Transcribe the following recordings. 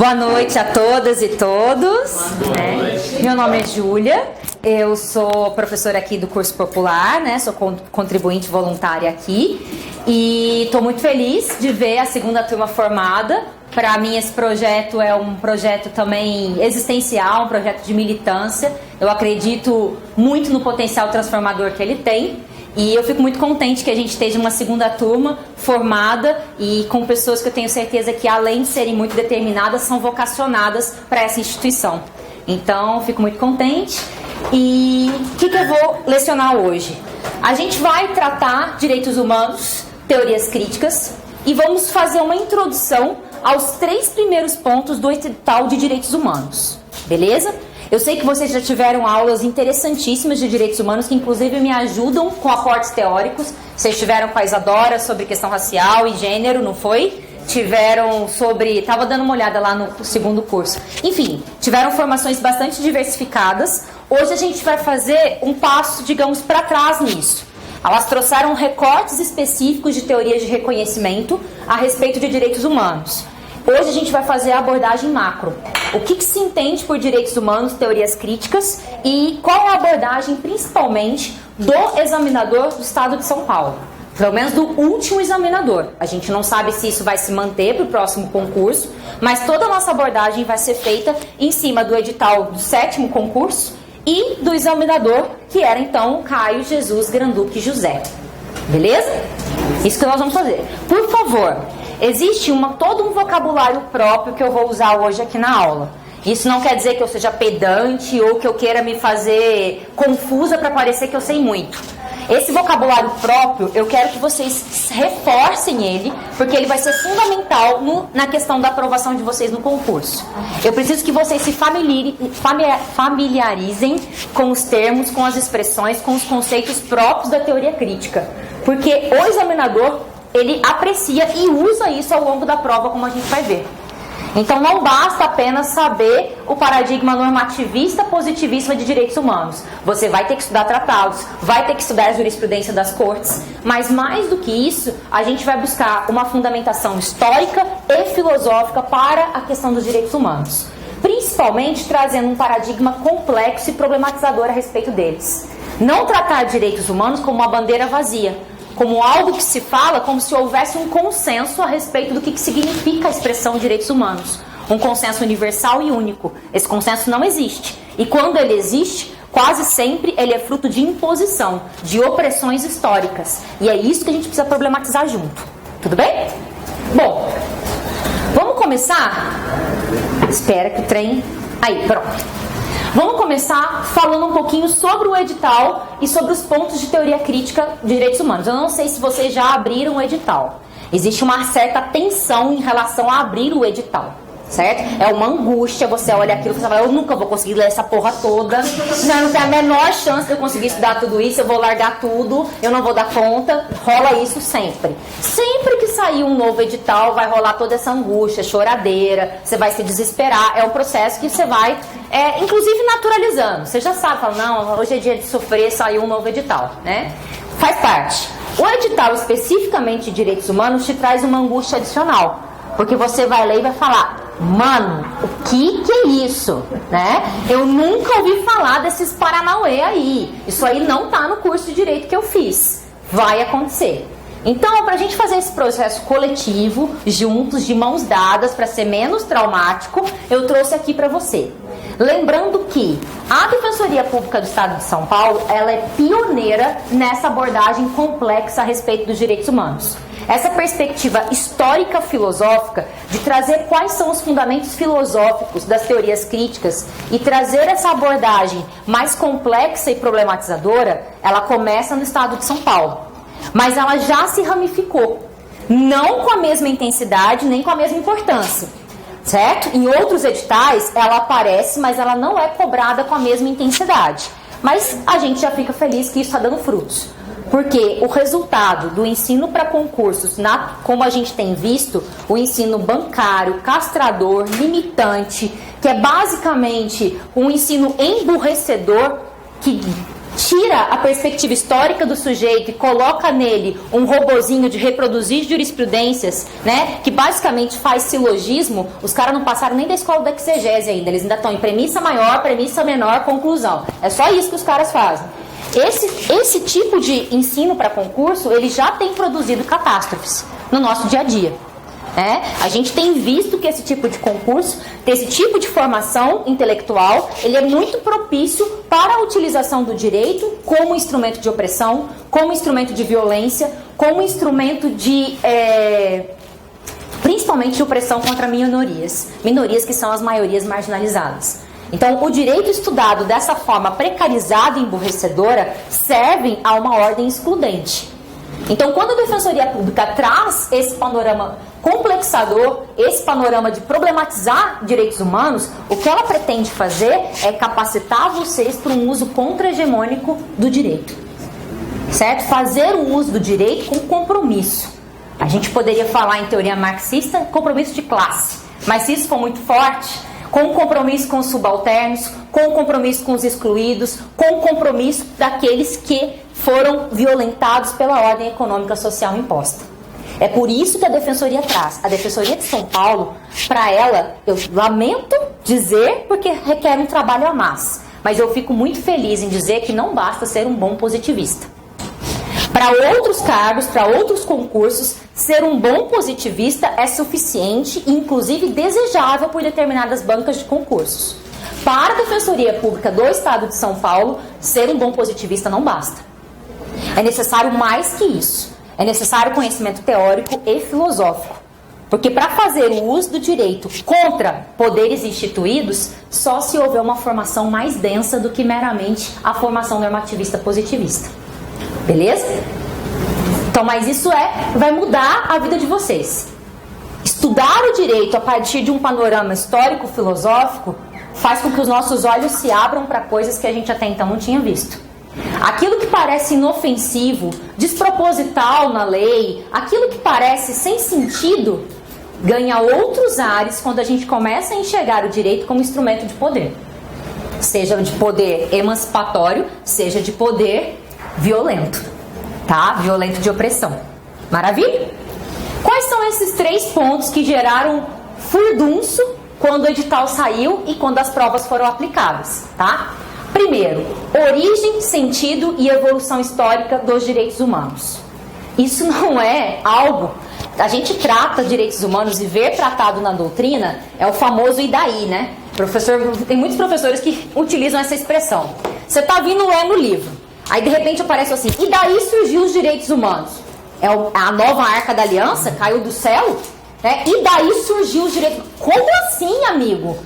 Boa noite a todas e todos. Meu nome é Júlia, eu sou professora aqui do curso popular, sou contribuinte voluntária aqui e estou muito feliz de ver a segunda turma formada. Para mim esse projeto é um projeto também existencial, um projeto de militância. Eu acredito muito no potencial transformador que ele tem. E eu fico muito contente que a gente esteja uma segunda turma formada e com pessoas que eu tenho certeza que, além de serem muito determinadas, são vocacionadas para essa instituição. Então, fico muito contente. E o que eu vou lecionar hoje? A gente vai tratar direitos humanos, teorias críticas, e vamos fazer uma introdução aos 3 primeiros pontos do edital de direitos humanos. Beleza? Eu sei que vocês já tiveram aulas interessantíssimas de direitos humanos, que inclusive me ajudam com aportes teóricos. Vocês tiveram com a Isadora sobre questão racial e gênero, não foi? Tiveram sobre... Estava dando uma olhada lá no segundo curso. Enfim, tiveram formações bastante diversificadas. Hoje a gente vai fazer um passo, digamos, para trás nisso. Elas trouxeram recortes específicos de teorias de reconhecimento a respeito de direitos humanos. Hoje a gente vai fazer a abordagem macro. O que se entende por direitos humanos, teorias críticas e qual é a abordagem principalmente do examinador do Estado de São Paulo. Pelo menos do último examinador. A gente não sabe se isso vai se manter para o próximo concurso, mas toda a nossa abordagem vai ser feita em cima do edital do 7º concurso e do examinador, que era então Caio Jesus Granduque José. Beleza? Isso que nós vamos fazer. Por favor, existe todo um vocabulário próprio que eu vou usar hoje aqui na aula. Isso não quer dizer que eu seja pedante ou que eu queira me fazer confusa para parecer que eu sei muito. Esse vocabulário próprio, eu quero que vocês reforcem ele, porque ele vai ser fundamental na questão da aprovação de vocês no concurso. Eu preciso que vocês se familiarizem com os termos, com as expressões, com os conceitos próprios da teoria crítica. Porque o examinador, ele aprecia e usa isso ao longo da prova, como a gente vai ver. Então não basta apenas saber o paradigma normativista positivista de direitos humanos. Você vai ter que estudar tratados, vai ter que estudar a jurisprudência das cortes, mas mais do que isso, a gente vai buscar uma fundamentação histórica e filosófica para a questão dos direitos humanos. Principalmente trazendo um paradigma complexo e problematizador a respeito deles. Não tratar direitos humanos como uma bandeira vazia, como algo que se fala como se houvesse um consenso a respeito do que significa a expressão direitos humanos. Um consenso universal e único. Esse consenso não existe. E quando ele existe, quase sempre ele é fruto de imposição, de opressões históricas. E é isso que a gente precisa problematizar junto. Tudo bem? Bom, vamos começar? Espera que o trem... Aí, pronto. Vamos começar falando um pouquinho sobre o edital e sobre os pontos de teoria crítica de direitos humanos. Eu não sei se vocês já abriram o edital. Existe uma certa tensão em relação a abrir o edital, certo? É uma angústia, você olha aquilo e fala, eu nunca vou conseguir ler essa porra toda, não tem a menor chance de eu conseguir estudar tudo isso, eu vou largar tudo, eu não vou dar conta. Rola isso sempre. Sempre que sair um novo edital, vai rolar toda essa angústia, choradeira, você vai se desesperar. É um processo que você vai, inclusive, naturalizando. Você já sabe, fala, não, hoje é dia de sofrer, saiu um novo edital, né? Faz parte. O edital, especificamente de direitos humanos, te traz uma angústia adicional. Porque você vai ler e vai falar, mano, o que é isso? Né? Eu nunca ouvi falar desses paranauê aí. Isso aí não tá no curso de direito que eu fiz. Vai acontecer. Então, para a gente fazer esse processo coletivo, juntos, de mãos dadas, para ser menos traumático, eu trouxe aqui para você. Lembrando que a Defensoria Pública do Estado de São Paulo, ela é pioneira nessa abordagem complexa a respeito dos direitos humanos. Essa perspectiva histórica filosófica de trazer quais são os fundamentos filosóficos das teorias críticas e trazer essa abordagem mais complexa e problematizadora, ela começa no Estado de São Paulo. Mas ela já se ramificou, não com a mesma intensidade nem com a mesma importância, certo? Em outros editais ela aparece, mas ela não é cobrada com a mesma intensidade. Mas a gente já fica feliz que isso está dando frutos. Porque o resultado do ensino para concursos, como a gente tem visto, o ensino bancário, castrador, limitante, que é basicamente um ensino emburrecedor, que tira a perspectiva histórica do sujeito e coloca nele um robozinho de reproduzir jurisprudências, né, que basicamente faz silogismo, os caras não passaram nem da escola da exegese ainda, eles ainda estão em premissa maior, premissa menor, conclusão. É só isso que os caras fazem. Esse tipo de ensino para concurso, ele já tem produzido catástrofes no nosso dia a dia. A gente tem visto que esse tipo de concurso, esse tipo de formação intelectual, ele é muito propício para a utilização do direito como instrumento de opressão, como instrumento de violência, como instrumento de, principalmente de opressão contra minorias que são as maiorias marginalizadas. Então, o direito estudado dessa forma precarizada e emburrecedora serve a uma ordem excludente. Então, quando a Defensoria Pública traz esse panorama complexador, esse panorama de problematizar direitos humanos, o que ela pretende fazer é capacitar vocês para um uso contra-hegemônico do direito. Certo? Fazer o uso do direito com compromisso. A gente poderia falar em teoria marxista, compromisso de classe. Mas se isso for muito forte, com compromisso com os subalternos, com compromisso com os excluídos, com compromisso daqueles que foram violentados pela ordem econômica social imposta. É por isso que a Defensoria traz. A Defensoria de São Paulo, para ela, eu lamento dizer, porque requer um trabalho a mais. Mas eu fico muito feliz em dizer que não basta ser um bom positivista. Para outros cargos, para outros concursos, ser um bom positivista é suficiente e, inclusive, desejável por determinadas bancas de concursos. Para a Defensoria Pública do Estado de São Paulo, ser um bom positivista não basta. É necessário mais que isso. É necessário conhecimento teórico e filosófico. Porque para fazer o uso do direito contra poderes instituídos, só se houver uma formação mais densa do que meramente a formação normativista positivista. Beleza? Então, mas isso vai mudar a vida de vocês. Estudar o direito a partir de um panorama histórico-filosófico faz com que os nossos olhos se abram para coisas que a gente até então não tinha visto. Aquilo que parece inofensivo, desproposital na lei, aquilo que parece sem sentido, ganha outros ares quando a gente começa a enxergar o direito como instrumento de poder. Seja de poder emancipatório, seja de poder violento, tá? Violento de opressão. Maravilha? Quais são esses 3 pontos que geraram furdunço quando o edital saiu e quando as provas foram aplicadas, tá? Primeiro, origem, sentido e evolução histórica dos direitos humanos. Isso não é algo... A gente trata direitos humanos e ver tratado na doutrina é o famoso e daí, né? Tem muitos professores que utilizam essa expressão. Você está vindo lendo o livro, aí de repente aparece assim, e daí surgiu os direitos humanos. É a nova Arca da Aliança, caiu do céu, né? E daí surgiu os direitos... Como assim, amigo?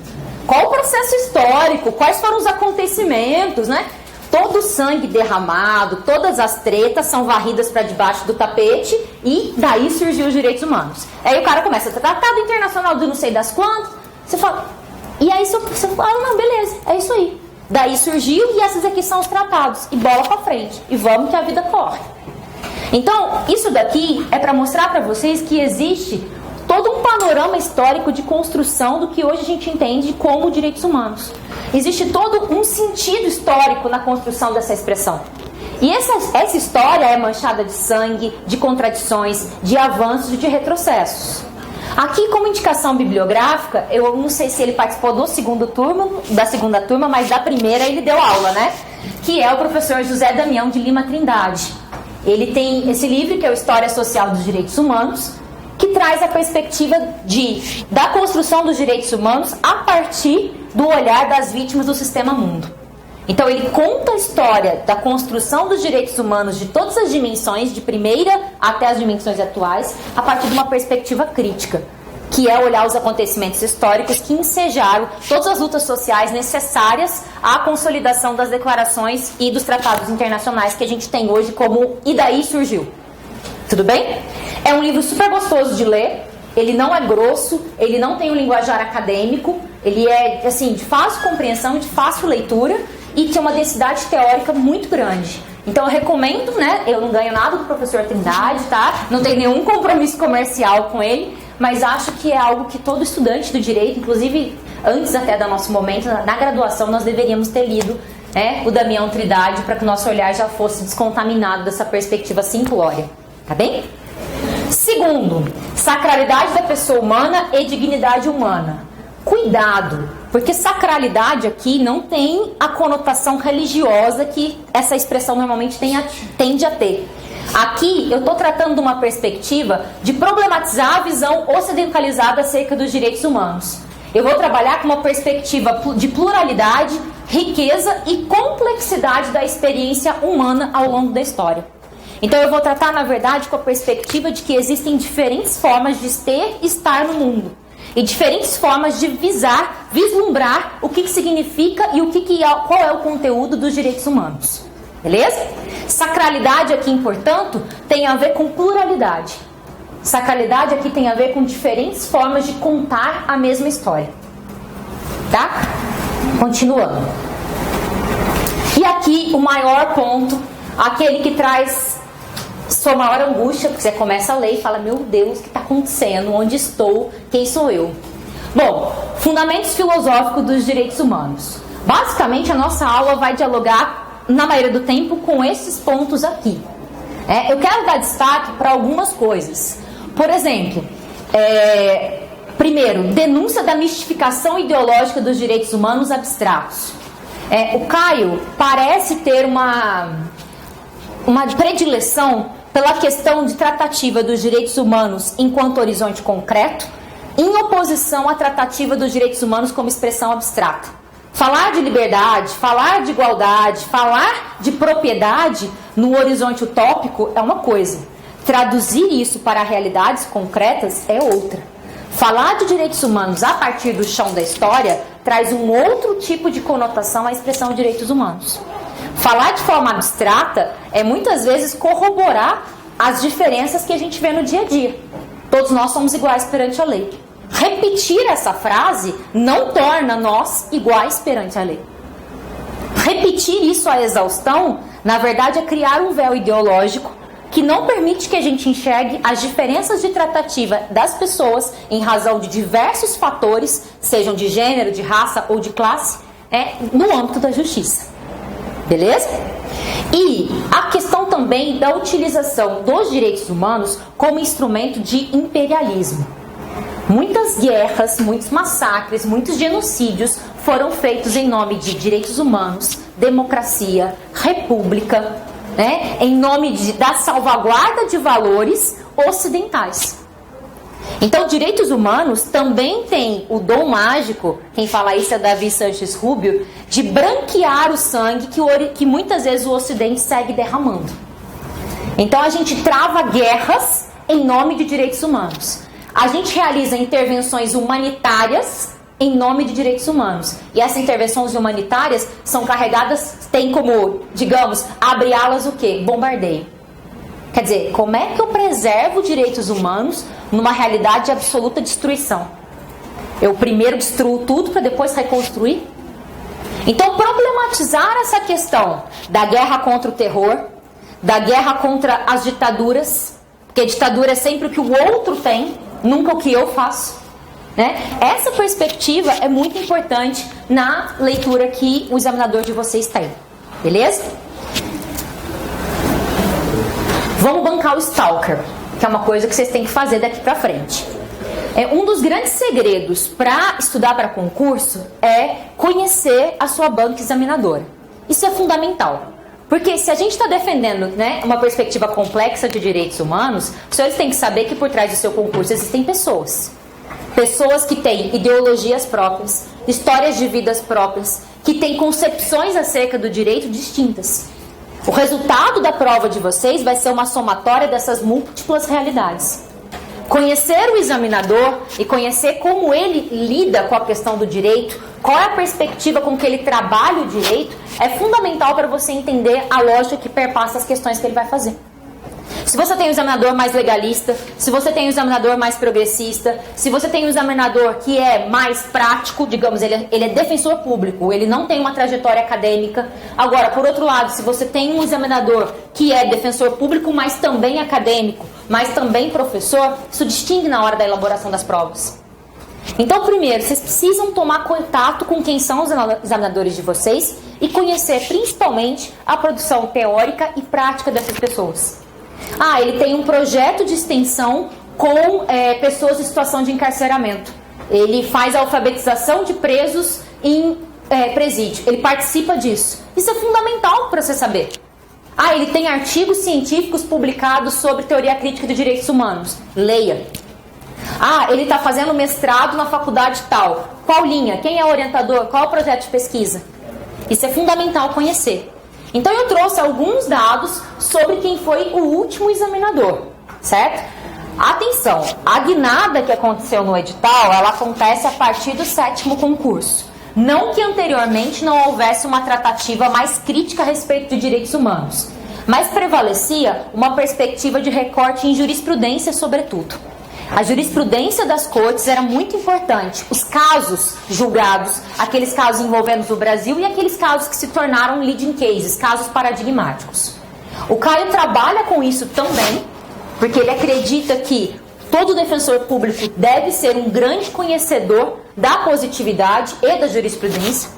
Qual o processo histórico? Quais foram os acontecimentos, né? Todo o sangue derramado, todas as tretas são varridas para debaixo do tapete e daí surgiu os direitos humanos. Aí o cara começa, tratado internacional de não sei das quantas, você fala, e aí você fala, não, beleza, é isso aí. Daí surgiu e esses aqui são os tratados. E bola para frente. E vamos que a vida corre. Então, isso daqui é para mostrar para vocês que existe todo um panorama histórico de construção do que hoje a gente entende como direitos humanos. Existe todo um sentido histórico na construção dessa expressão. E essa história é manchada de sangue, de contradições, de avanços e de retrocessos. Aqui, como indicação bibliográfica, eu não sei se ele participou da segunda turma, mas da primeira ele deu aula, né? Que é o professor José Damião de Lima Trindade. Ele tem esse livro, que é o História Social dos Direitos Humanos, que traz a perspectiva da construção dos direitos humanos a partir do olhar das vítimas do sistema mundo. Então ele conta a história da construção dos direitos humanos de todas as dimensões, de primeira até as dimensões atuais, a partir de uma perspectiva crítica, que é olhar os acontecimentos históricos que ensejaram todas as lutas sociais necessárias à consolidação das declarações e dos tratados internacionais que a gente tem hoje como "e daí surgiu". Tudo bem? É um livro super gostoso de ler, ele não é grosso, ele não tem um linguajar acadêmico, ele é assim, de fácil compreensão, de fácil leitura e tem uma densidade teórica muito grande. Então eu recomendo, né? Eu não ganho nada do professor Trindade, tá? Não tenho nenhum compromisso comercial com ele, mas acho que é algo que todo estudante do direito, inclusive antes até do nosso momento, na graduação, nós deveríamos ter lido o Damião Trindade, para que o nosso olhar já fosse descontaminado dessa perspectiva simplória. Tá bem? Segundo, sacralidade da pessoa humana e dignidade humana. Cuidado, porque sacralidade aqui não tem a conotação religiosa que essa expressão normalmente tende a ter. Aqui eu estou tratando de uma perspectiva de problematizar a visão ocidentalizada acerca dos direitos humanos. Eu vou trabalhar com uma perspectiva de pluralidade, riqueza e complexidade da experiência humana ao longo da história. Então eu vou tratar, na verdade, com a perspectiva de que existem diferentes formas de ter e estar no mundo. E diferentes formas de vislumbrar o que significa e qual é o conteúdo dos direitos humanos. Beleza? Sacralidade aqui, portanto, tem a ver com pluralidade. Sacralidade aqui tem a ver com diferentes formas de contar a mesma história. Tá? Continuando. E aqui o maior ponto, aquele que traz sua maior angústia, porque você começa a ler e fala, meu Deus, o que está acontecendo? Onde estou? Quem sou eu? Bom, fundamentos filosóficos dos direitos humanos. Basicamente, a nossa aula vai dialogar, na maioria do tempo, com esses pontos aqui. Eu quero dar destaque para algumas coisas. Por exemplo, primeiro, denúncia da mistificação ideológica dos direitos humanos abstratos. O Caio parece ter uma predileção pela questão de tratativa dos direitos humanos enquanto horizonte concreto, em oposição à tratativa dos direitos humanos como expressão abstrata. Falar de liberdade, falar de igualdade, falar de propriedade no horizonte utópico é uma coisa. Traduzir isso para realidades concretas é outra. Falar de direitos humanos a partir do chão da história traz um outro tipo de conotação à expressão de direitos humanos. Falar de forma abstrata é muitas vezes corroborar as diferenças que a gente vê no dia a dia. Todos nós somos iguais perante a lei. Repetir essa frase não torna nós iguais perante a lei. Repetir isso à exaustão, na verdade, é criar um véu ideológico que não permite que a gente enxergue as diferenças de tratativa das pessoas em razão de diversos fatores, sejam de gênero, de raça ou de classe, no âmbito da justiça. Beleza? E a questão também da utilização dos direitos humanos como instrumento de imperialismo. Muitas guerras, muitos massacres, muitos genocídios foram feitos em nome de direitos humanos, democracia, república, em nome da salvaguarda de valores ocidentais. Então, direitos humanos também tem o dom mágico, quem fala isso é Davi Sanches Rubio, de branquear o sangue que muitas vezes o Ocidente segue derramando. Então, a gente trava guerras em nome de direitos humanos. A gente realiza intervenções humanitárias em nome de direitos humanos. E essas intervenções humanitárias são carregadas, tem como, digamos, abre alas o quê? Bombardeio. Quer dizer, como é que eu preservo direitos humanos numa realidade de absoluta destruição? Eu primeiro destruo tudo para depois reconstruir? Então, problematizar essa questão da guerra contra o terror, da guerra contra as ditaduras, porque a ditadura é sempre o que o outro tem, nunca o que eu faço. Essa perspectiva é muito importante na leitura que o examinador de vocês tem. Beleza? Vamos bancar o Stalker, que é uma coisa que vocês têm que fazer daqui pra frente. Um dos grandes segredos para estudar para concurso é conhecer a sua banca examinadora. Isso é fundamental. Porque se a gente está defendendo uma perspectiva complexa de direitos humanos, os senhores têm que saber que por trás do seu concurso existem pessoas. Pessoas que têm ideologias próprias, histórias de vidas próprias, que têm concepções acerca do direito distintas. O resultado da prova de vocês vai ser uma somatória dessas múltiplas realidades. Conhecer o examinador e conhecer como ele lida com a questão do direito, qual é a perspectiva com que ele trabalha o direito, é fundamental para você entender a lógica que perpassa as questões que ele vai fazer. Se você tem um examinador mais legalista, se você tem um examinador mais progressista, se você tem um examinador que é mais prático, digamos, ele é defensor público, ele não tem uma trajetória acadêmica. Agora, por outro lado, se você tem um examinador que é defensor público, mas também acadêmico, mas também professor, isso distingue na hora da elaboração das provas. Então, primeiro, vocês precisam tomar contato com quem são os examinadores de vocês e conhecer principalmente a produção teórica e prática dessas pessoas. Ele tem um projeto de extensão com pessoas em situação de encarceramento. Ele faz a alfabetização de presos em presídio. Ele participa disso. Isso é fundamental para você saber. Ele tem artigos científicos publicados sobre teoria crítica de direitos humanos. Leia. Ele está fazendo mestrado na faculdade tal. Qual linha? Quem é o orientador? Qual é o projeto de pesquisa? Isso é fundamental conhecer. Então eu trouxe alguns dados sobre quem foi o último examinador, certo? Atenção, a guinada que aconteceu no edital, ela acontece a partir do 7º concurso. Não que anteriormente não houvesse uma tratativa mais crítica a respeito de direitos humanos, mas prevalecia uma perspectiva de recorte em jurisprudência, sobretudo. A jurisprudência das cortes era muito importante. Os casos julgados, aqueles casos envolvendo o Brasil e aqueles casos que se tornaram leading cases, casos paradigmáticos. O Caio trabalha com isso também, porque ele acredita que todo defensor público deve ser um grande conhecedor da positividade e da jurisprudência,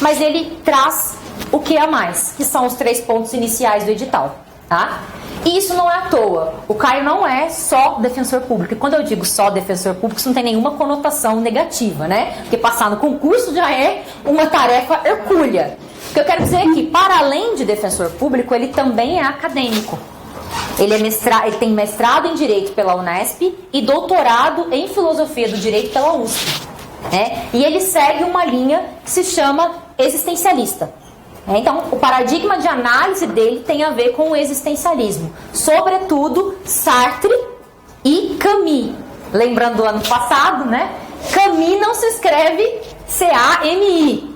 mas ele traz o que a mais, que são os 3 pontos iniciais do edital, tá? E isso não é à toa. O Caio não é só defensor público. E quando eu digo só defensor público, isso não tem nenhuma conotação negativa, né? Porque passar no concurso já é uma tarefa hercúlea. O que eu quero dizer é que, para além de defensor público, ele também é acadêmico. Ele tem mestrado em Direito pela Unesp e doutorado em Filosofia do Direito pela USP. E ele segue uma linha que se chama existencialista. Então, o paradigma de análise dele tem a ver com o existencialismo. Sobretudo, Sartre e Camus. Lembrando do ano passado, né? Camus não se escreve C-A-M-I.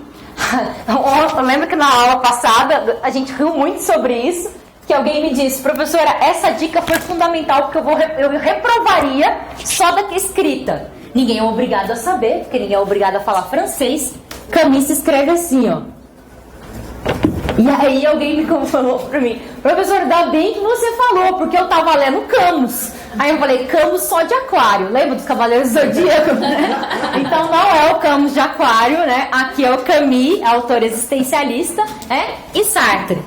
Eu lembro que na aula passada a gente riu muito sobre isso, que alguém me disse, professora, essa dica foi fundamental, porque eu reprovaria só da escrita. Ninguém é obrigado a saber, porque ninguém é obrigado a falar francês. Camus se escreve assim, ó. E aí alguém me falou pra mim, professor, dá bem que você falou, porque eu tava lendo Camus. Aí eu falei, Camus só de Aquário, lembra dos Cavaleiros do Zodíaco, né? Então não é o Camus de Aquário, né? Aqui é o Camus, autor existencialista, e Sartre.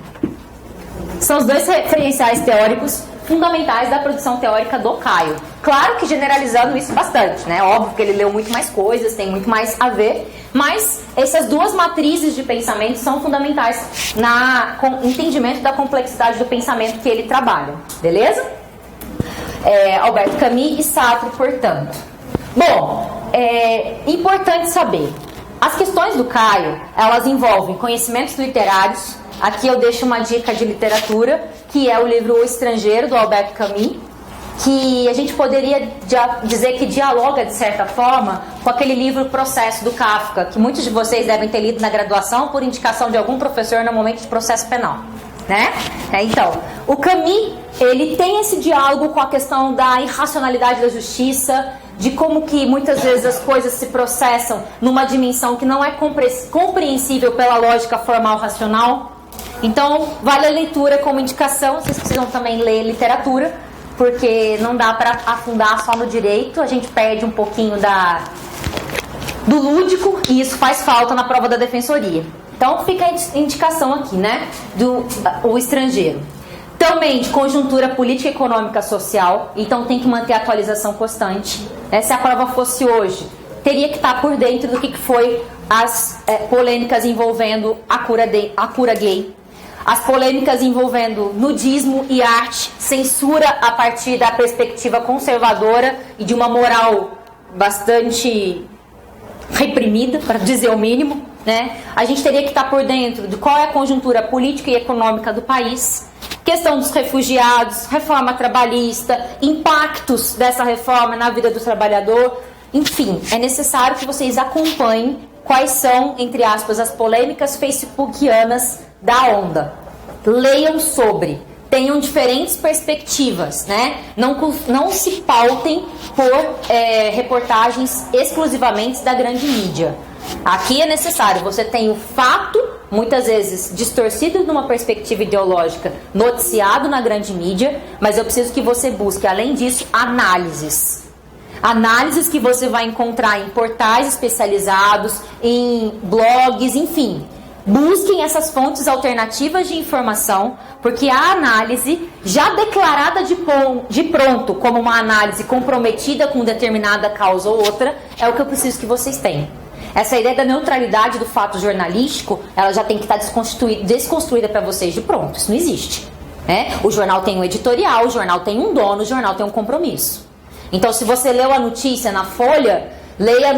São os dois referenciais teóricos fundamentais da produção teórica do Caio. Claro que generalizando isso bastante, né? Óbvio que ele leu muito mais coisas, tem muito mais a ver, mas essas duas matrizes de pensamento são fundamentais no entendimento da complexidade do pensamento que ele trabalha, beleza? Alberto Camus e Sartre, portanto. Bom, importante saber, as questões do Caio, elas envolvem conhecimentos literários. Aqui eu deixo uma dica de literatura, que é o livro O Estrangeiro, do Alberto Camus, que a gente poderia dizer que dialoga, de certa forma, com aquele livro Processo, do Kafka, que muitos de vocês devem ter lido na graduação por indicação de algum professor no momento de processo penal, né? Então, o Camus, ele tem esse diálogo com a questão da irracionalidade da justiça, de como que muitas vezes as coisas se processam numa dimensão que não é compreensível pela lógica formal racional. Então, vale a leitura como indicação. Vocês precisam também ler literatura, porque não dá para afundar só no direito, a gente perde um pouquinho do lúdico, e isso faz falta na prova da defensoria. Então fica a indicação aqui, né, O Estrangeiro. Também de conjuntura política, econômica, social, então tem que manter a atualização constante. Se a prova fosse hoje, teria que estar por dentro do que foi as polêmicas envolvendo a cura gay, as polêmicas envolvendo nudismo e arte, censura a partir da perspectiva conservadora e de uma moral bastante reprimida, para dizer o mínimo, né? A gente teria que estar por dentro de qual é a conjuntura política e econômica do país, questão dos refugiados, reforma trabalhista, impactos dessa reforma na vida do trabalhador. Enfim, é necessário que vocês acompanhem quais são, entre aspas, as polêmicas facebookianas da onda. Leiam sobre, tenham diferentes perspectivas, né? Não se pautem por reportagens exclusivamente da grande mídia. Aqui é necessário, você tem o fato, muitas vezes distorcido numa perspectiva ideológica, noticiado na grande mídia, mas eu preciso que você busque, além disso, análises. Análises que você vai encontrar em portais especializados, em blogs, enfim. Busquem essas fontes alternativas de informação, porque a análise, já declarada de pronto como uma análise comprometida com determinada causa ou outra, é o que eu preciso que vocês tenham. Essa ideia da neutralidade do fato jornalístico, ela já tem que estar desconstruída para vocês de pronto. Isso não existe. Né? O jornal tem um editorial, o jornal tem um dono, o jornal tem um compromisso. Então, se você leu a notícia na Folha, leia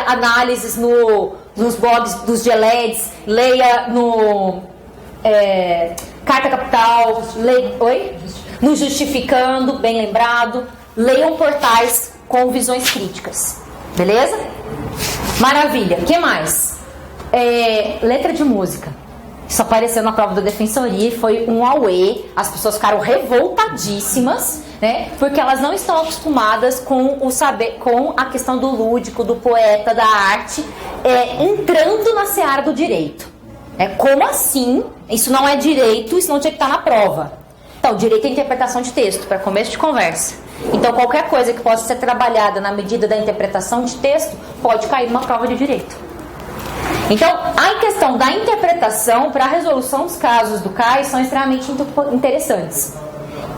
análises nos blogs dos GELEDs, leia no Carta Capital, no Justificando, bem lembrado, leiam portais com visões críticas. Beleza? Maravilha. O que mais? Letra de música. Isso apareceu na prova da defensoria e foi um auê. As pessoas ficaram revoltadíssimas, né? Porque elas não estão acostumadas com o saber, com a questão do lúdico, do poeta, da arte, entrando na seara do direito. Como assim? Isso não é direito, isso não tinha que estar na prova. Então, direito é interpretação de texto, para começo de conversa. Então, qualquer coisa que possa ser trabalhada na medida da interpretação de texto pode cair numa prova de direito. Então, a questão da interpretação para a resolução dos casos do CAI são extremamente interessantes.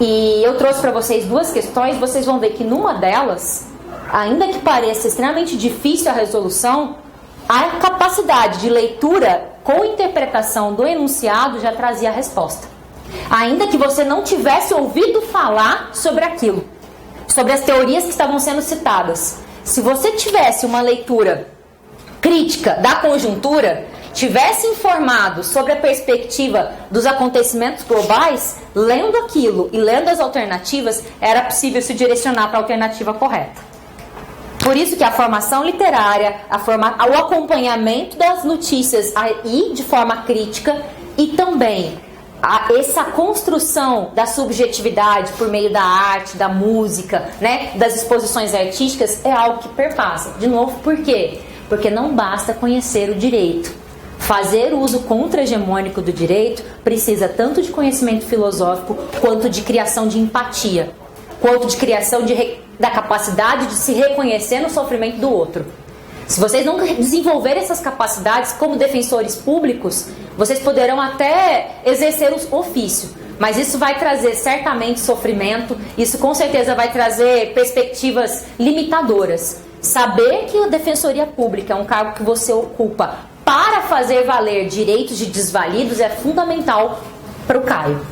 E eu trouxe para vocês duas questões, vocês vão ver que numa delas, ainda que pareça extremamente difícil a resolução, a capacidade de leitura com interpretação do enunciado já trazia a resposta. Ainda que você não tivesse ouvido falar sobre aquilo, sobre as teorias que estavam sendo citadas. Se você tivesse uma leitura crítica da conjuntura, tivesse informado sobre a perspectiva dos acontecimentos globais, lendo aquilo e lendo as alternativas, era possível se direcionar para a alternativa correta. Por isso que a formação literária, o acompanhamento das notícias aí de forma crítica e também essa construção da subjetividade por meio da arte, da música, né, das exposições artísticas é algo que perpassa. De novo, por quê? Porque não basta conhecer o direito. Fazer uso contra-hegemônico do direito precisa tanto de conhecimento filosófico quanto de criação de empatia, quanto de criação da capacidade de se reconhecer no sofrimento do outro. Se vocês não desenvolverem essas capacidades como defensores públicos, vocês poderão até exercer o ofício, mas isso vai trazer certamente sofrimento, isso com certeza vai trazer perspectivas limitadoras. Saber que a defensoria pública é um cargo que você ocupa para fazer valer direitos de desvalidos é fundamental para o Caio.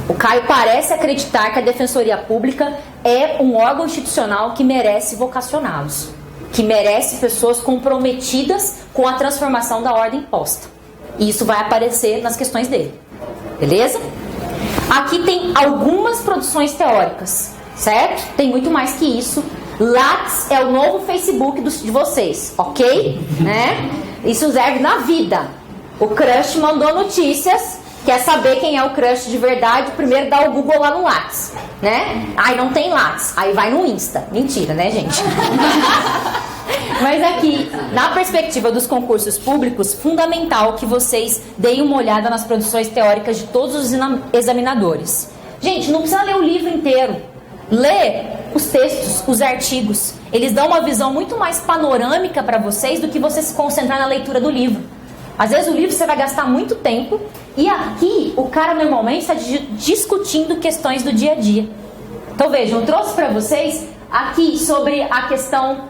O Caio parece acreditar que a defensoria pública é um órgão institucional que merece vocacionados, que merece pessoas comprometidas com a transformação da ordem posta. E isso vai aparecer nas questões dele. Beleza? Aqui tem algumas produções teóricas, certo? Tem muito mais que isso. Lattes é o novo Facebook de vocês, ok? Né? Isso serve na vida. O crush mandou notícias, quer saber quem é o crush de verdade, primeiro dá o Google lá no Lattes, né? Ai, não tem Lattes, aí vai no Insta. Mentira, né, gente? Mas aqui, na perspectiva dos concursos públicos, fundamental que vocês deem uma olhada nas produções teóricas de todos os examinadores. Gente, não precisa ler o livro inteiro. Lê os textos, os artigos. Eles dão uma visão muito mais panorâmica para vocês do que você se concentrar na leitura do livro. Às vezes o livro você vai gastar muito tempo e aqui o cara normalmente está discutindo questões do dia a dia. Então vejam, eu trouxe para vocês aqui sobre a questão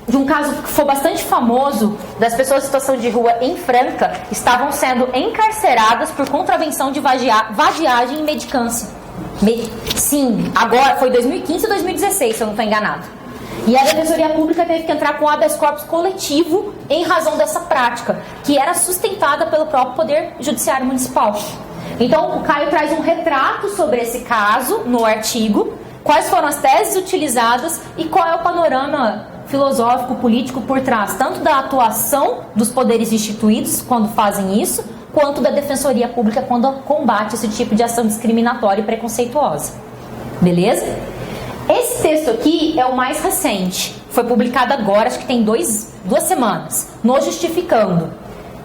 de um caso que foi bastante famoso das pessoas em situação de rua em Franca estavam sendo encarceradas por contravenção de vadiagem e mendicância. Sim, agora foi 2015 ou 2016, se eu não estou enganado. E a Defensoria Pública teve que entrar com habeas corpus coletivo em razão dessa prática, que era sustentada pelo próprio Poder Judiciário Municipal. Então, o Caio traz um retrato sobre esse caso no artigo, quais foram as teses utilizadas e qual é o panorama filosófico, político por trás, tanto da atuação dos poderes instituídos quando fazem isso, quanto da Defensoria Pública quando combate esse tipo de ação discriminatória e preconceituosa. Beleza? Esse texto aqui é o mais recente. Foi publicado agora, acho que tem duas semanas, no Justificando.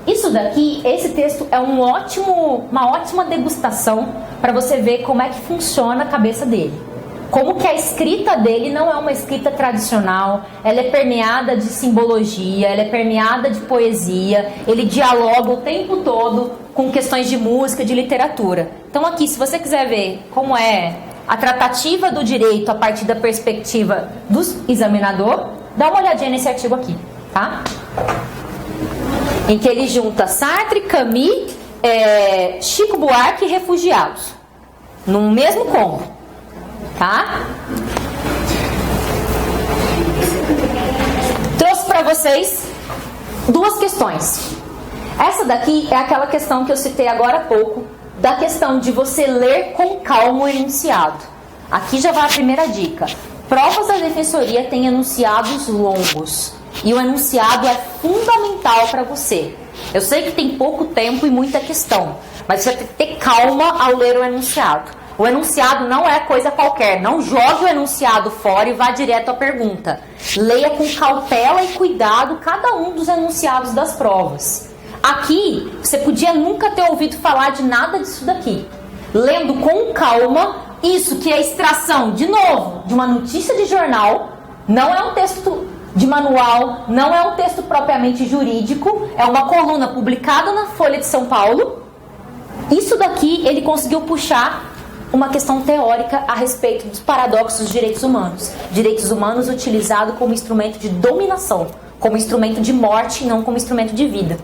Isso daqui, esse texto é uma ótima degustação para você ver como é que funciona a cabeça dele. como que a escrita dele não é uma escrita tradicional, ela é permeada de simbologia, ela é permeada de poesia, ele dialoga o tempo todo com questões de música, de literatura. Então aqui, se você quiser ver como é a tratativa do direito a partir da perspectiva do examinador, dá uma olhadinha nesse artigo aqui, tá? Em que ele junta Sartre, Camus, Chico Buarque e refugiados, no mesmo combo, tá? Trouxe para vocês duas questões. Essa daqui é aquela questão que eu citei agora há pouco, da questão de você ler com calma o enunciado. Aqui já vai a primeira dica. Provas da defensoria têm enunciados longos. E o enunciado é fundamental para você. Eu sei que tem pouco tempo e muita questão, mas você tem que ter calma ao ler o enunciado. O enunciado não é coisa qualquer. Não jogue o enunciado fora e vá direto à pergunta. Leia com cautela e cuidado cada um dos enunciados das provas. Aqui, você podia nunca ter ouvido falar de nada disso daqui. Lendo com calma, isso que é extração, de novo, de uma notícia de jornal, não é um texto de manual, não é um texto propriamente jurídico, é uma coluna publicada na Folha de São Paulo. Isso daqui, ele conseguiu puxar uma questão teórica a respeito dos paradoxos dos direitos humanos. Direitos humanos utilizados como instrumento de dominação, como instrumento de morte e não como instrumento de vida.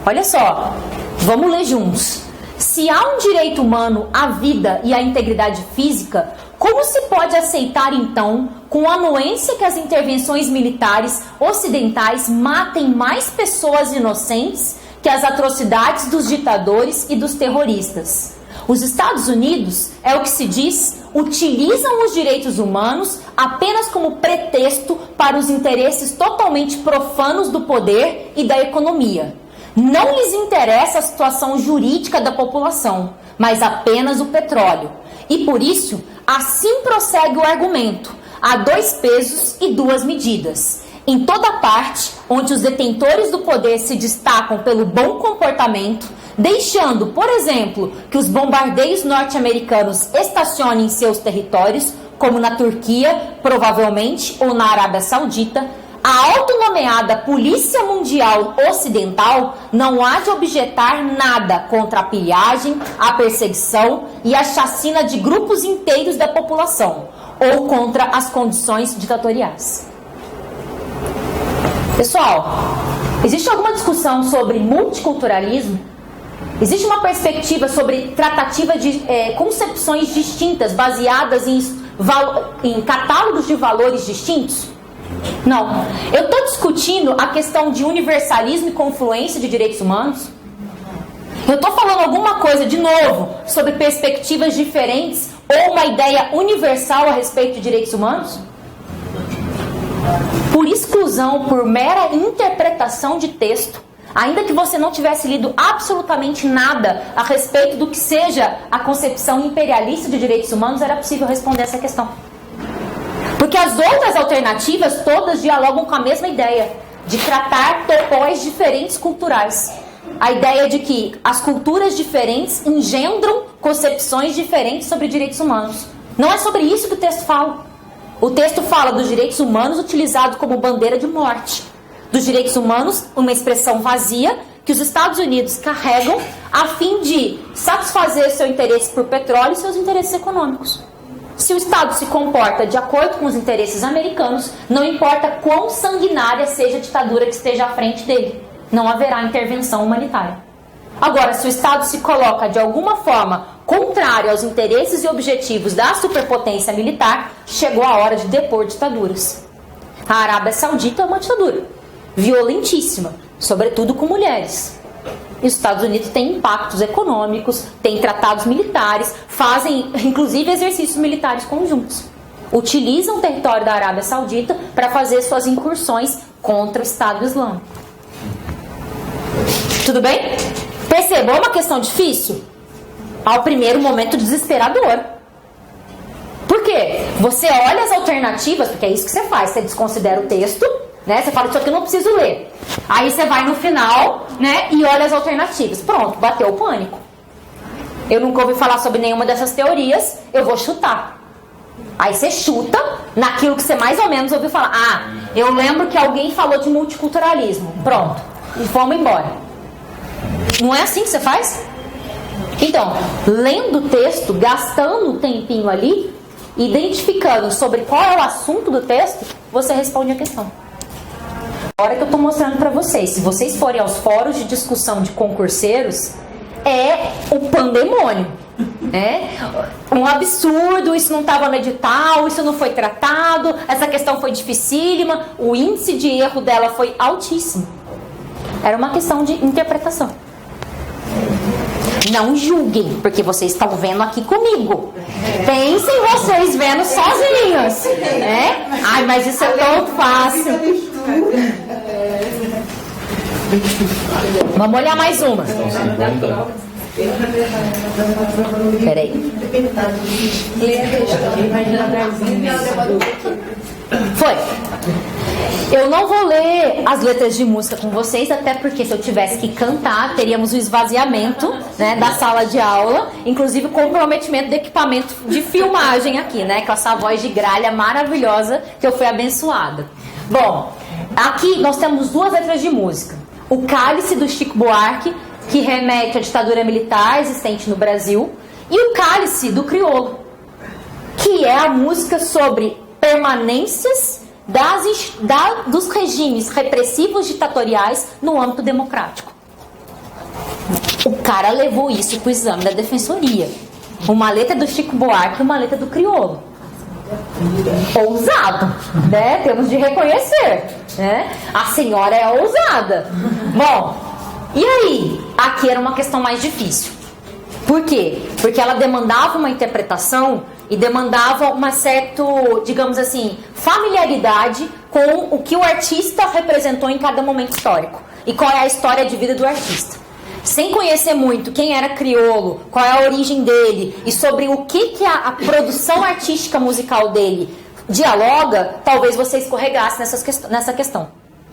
Olha só, vamos ler juntos. Se há um direito humano à vida e à integridade física, como se pode aceitar então, com a anuência, que as intervenções militares ocidentais matem mais pessoas inocentes que as atrocidades dos ditadores e dos terroristas? Os Estados Unidos, é o que se diz, utilizam os direitos humanos apenas como pretexto para os interesses totalmente profanos do poder e da economia. Não lhes interessa a situação jurídica da população, mas apenas o petróleo. E por isso, assim prossegue o argumento: há dois pesos e duas medidas. Em toda parte onde os detentores do poder se destacam pelo bom comportamento, deixando, por exemplo, que os bombardeios norte-americanos estacionem em seus territórios, como na Turquia, provavelmente, ou na Arábia Saudita, a autonomeada Polícia Mundial Ocidental não há de objetar nada contra a pilhagem, a perseguição e a chacina de grupos inteiros da população, ou contra as condições ditatoriais. Pessoal, existe alguma discussão sobre multiculturalismo? Existe uma perspectiva sobre tratativa de concepções distintas, baseadas em catálogos de valores distintos? Não. Eu estou discutindo a questão de universalismo e confluência de direitos humanos? Eu estou falando alguma coisa, de novo, sobre perspectivas diferentes ou uma ideia universal a respeito de direitos humanos? Por exclusão, por mera interpretação de texto, ainda que você não tivesse lido absolutamente nada a respeito do que seja a concepção imperialista de direitos humanos, era possível responder essa questão. Porque as outras alternativas todas dialogam com a mesma ideia, de tratar topóis diferentes culturais. A ideia de que as culturas diferentes engendram concepções diferentes sobre direitos humanos. Não é sobre isso que o texto fala. O texto fala dos direitos humanos utilizados como bandeira de morte. Dos direitos humanos, uma expressão vazia que os Estados Unidos carregam a fim de satisfazer seu interesse por petróleo e seus interesses econômicos. Se o Estado se comporta de acordo com os interesses americanos, não importa quão sanguinária seja a ditadura que esteja à frente dele, não haverá intervenção humanitária. Agora, se o Estado se coloca de alguma forma contrário aos interesses e objetivos da superpotência militar, chegou a hora de depor ditaduras. A Arábia Saudita é uma ditadura violentíssima, sobretudo com mulheres. E os Estados Unidos têm impactos econômicos, têm tratados militares, fazem inclusive exercícios militares conjuntos. Utilizam o território da Arábia Saudita para fazer suas incursões contra o Estado Islâmico. Tudo bem? Percebam, é uma questão difícil? Ao primeiro momento desesperador. Por quê? Você olha as alternativas, porque é isso que você faz, você desconsidera o texto, né? Você fala, isso aqui eu não preciso ler. Aí você vai no final, né, e olha as alternativas. Pronto, bateu o pânico. Eu nunca ouvi falar sobre nenhuma dessas teorias, eu vou chutar. Aí você chuta naquilo que você mais ou menos ouviu falar. Ah, eu lembro que alguém falou de multiculturalismo. Pronto. E vamos embora. Não é assim que você faz? Então, lendo o texto, gastando um tempinho ali, identificando sobre qual é o assunto do texto, você responde a questão. Agora que eu estou mostrando para vocês, se vocês forem aos fóruns de discussão de concurseiros, é o pandemônio. Um absurdo, isso não estava no edital, isso não foi tratado, essa questão foi dificílima, o índice de erro dela foi altíssimo. Era uma questão de interpretação. Não julguem, porque vocês estão vendo aqui comigo. Pensem vocês vendo sozinhos. Ai, mas isso é tão fácil. Vamos olhar mais uma. Peraí. Foi. Eu não vou ler as letras de música com vocês, até porque se eu tivesse que cantar, teríamos o esvaziamento, né, da sala de aula, inclusive comprometimento do equipamento de filmagem aqui, né, com essa voz de gralha maravilhosa que eu fui abençoada. Bom, aqui nós temos duas letras de música. O Cálice, do Chico Buarque, que remete à ditadura militar existente no Brasil, e o Cálice, do Criolo, que é a música sobre permanências dos regimes repressivos ditatoriais no âmbito democrático. O cara levou isso para o exame da defensoria. Uma letra do Chico Buarque e uma letra do Criolo. Ousado, né? Temos de reconhecer, né? A senhora é ousada. Bom, e aí? Aqui era uma questão mais difícil. Por quê? Porque ela demandava uma interpretação e demandava uma certa, digamos assim, familiaridade com o que o artista representou em cada momento histórico e qual é a história de vida do artista. Sem conhecer muito quem era Criolo, qual é a origem dele e sobre o que a produção artística musical dele dialoga, talvez você escorregasse nessa questão.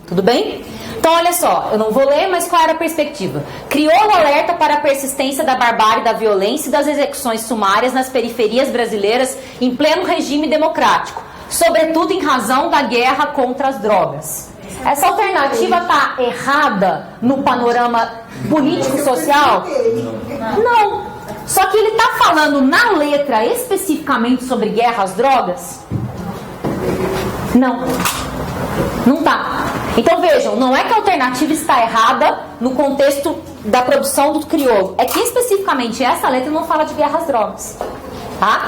Tudo bem? Então, olha só, eu não vou ler, mas qual era a perspectiva? Criolo alerta para a persistência da barbárie, da violência e das execuções sumárias nas periferias brasileiras em pleno regime democrático, sobretudo em razão da guerra contra as drogas. Essa alternativa está errada no panorama político-social? Não. Só que ele está falando na letra especificamente sobre guerra às drogas? Não. Não tá. Então vejam, não é que a alternativa está errada no contexto da produção do Criolo. É que especificamente essa letra não fala de guerra às drogas. Tá?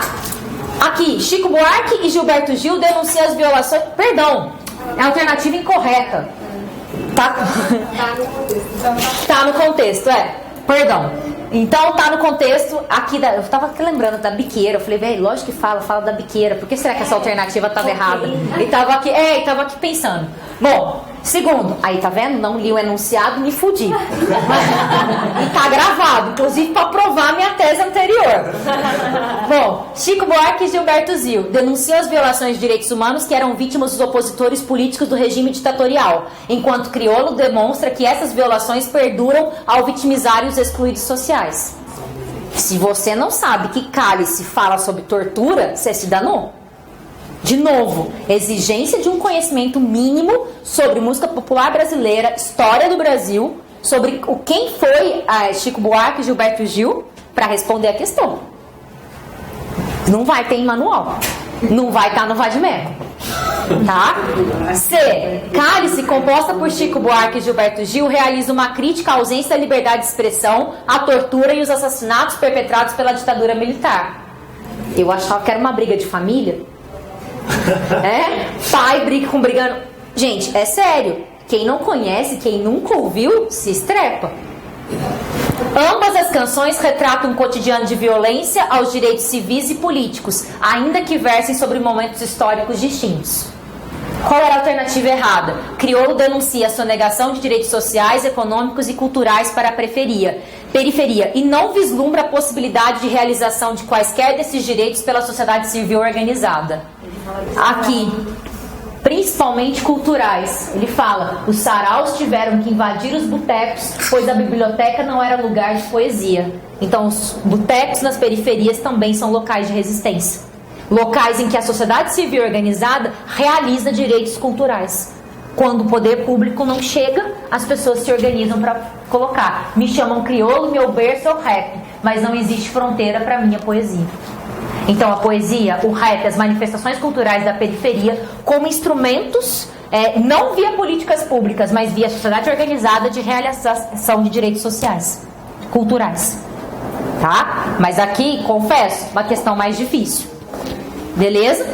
Aqui, Chico Buarque e Gilberto Gil denunciam as violações... Perdão, é a alternativa incorreta. Tá? Tá no contexto, Perdão. Então tá no contexto aqui eu tava aqui lembrando da biqueira. Eu falei, velho, lógico que fala da biqueira. Por que será que essa alternativa tava errada? E tava aqui pensando. Bom, segundo, aí tá vendo? Não li o enunciado, me fudi. E tá gravado, inclusive pra provar minha tese anterior. Bom, Chico Buarque e Gilberto Gil denunciam as violações de direitos humanos que eram vítimas dos opositores políticos do regime ditatorial, enquanto Criolo demonstra que essas violações perduram ao vitimizarem os excluídos sociais. Se você não sabe que Cálice fala sobre tortura, você se danou. De novo, exigência de um conhecimento mínimo sobre música popular brasileira, história do Brasil, sobre quem foi Chico Buarque e Gilberto Gil, para responder a questão. Não vai ter em manual. Não vai estar no Vadimeco. Tá? C. Cálice, composta por Chico Buarque e Gilberto Gil, realiza uma crítica à ausência da liberdade de expressão, à tortura e os assassinatos perpetrados pela ditadura militar. Eu achava que era uma briga de família. Pai briga com brigando. Gente, é sério. Quem não conhece, quem nunca ouviu, se estrepa. Ambas as canções retratam um cotidiano de violência aos direitos civis e políticos, ainda que versem sobre momentos históricos distintos. Qual era a alternativa errada? Criolo denuncia a sonegação de direitos sociais, econômicos e culturais para a periferia e não vislumbra a possibilidade de realização de quaisquer desses direitos pela sociedade civil organizada. Aqui, principalmente culturais. Ele fala, os saraus tiveram que invadir os botecos, pois a biblioteca não era lugar de poesia. Então os botecos nas periferias também são locais de resistência. Locais em que a sociedade civil organizada realiza direitos culturais. Quando o poder público não chega, as pessoas se organizam para colocar. Me chamam crioulo, meu berço é o rap, mas não existe fronteira para minha poesia. Então a poesia, o rap, as manifestações culturais da periferia como instrumentos, não via políticas públicas, mas via sociedade organizada de realização de direitos sociais, culturais. Tá? Mas aqui, confesso, uma questão mais difícil. Beleza?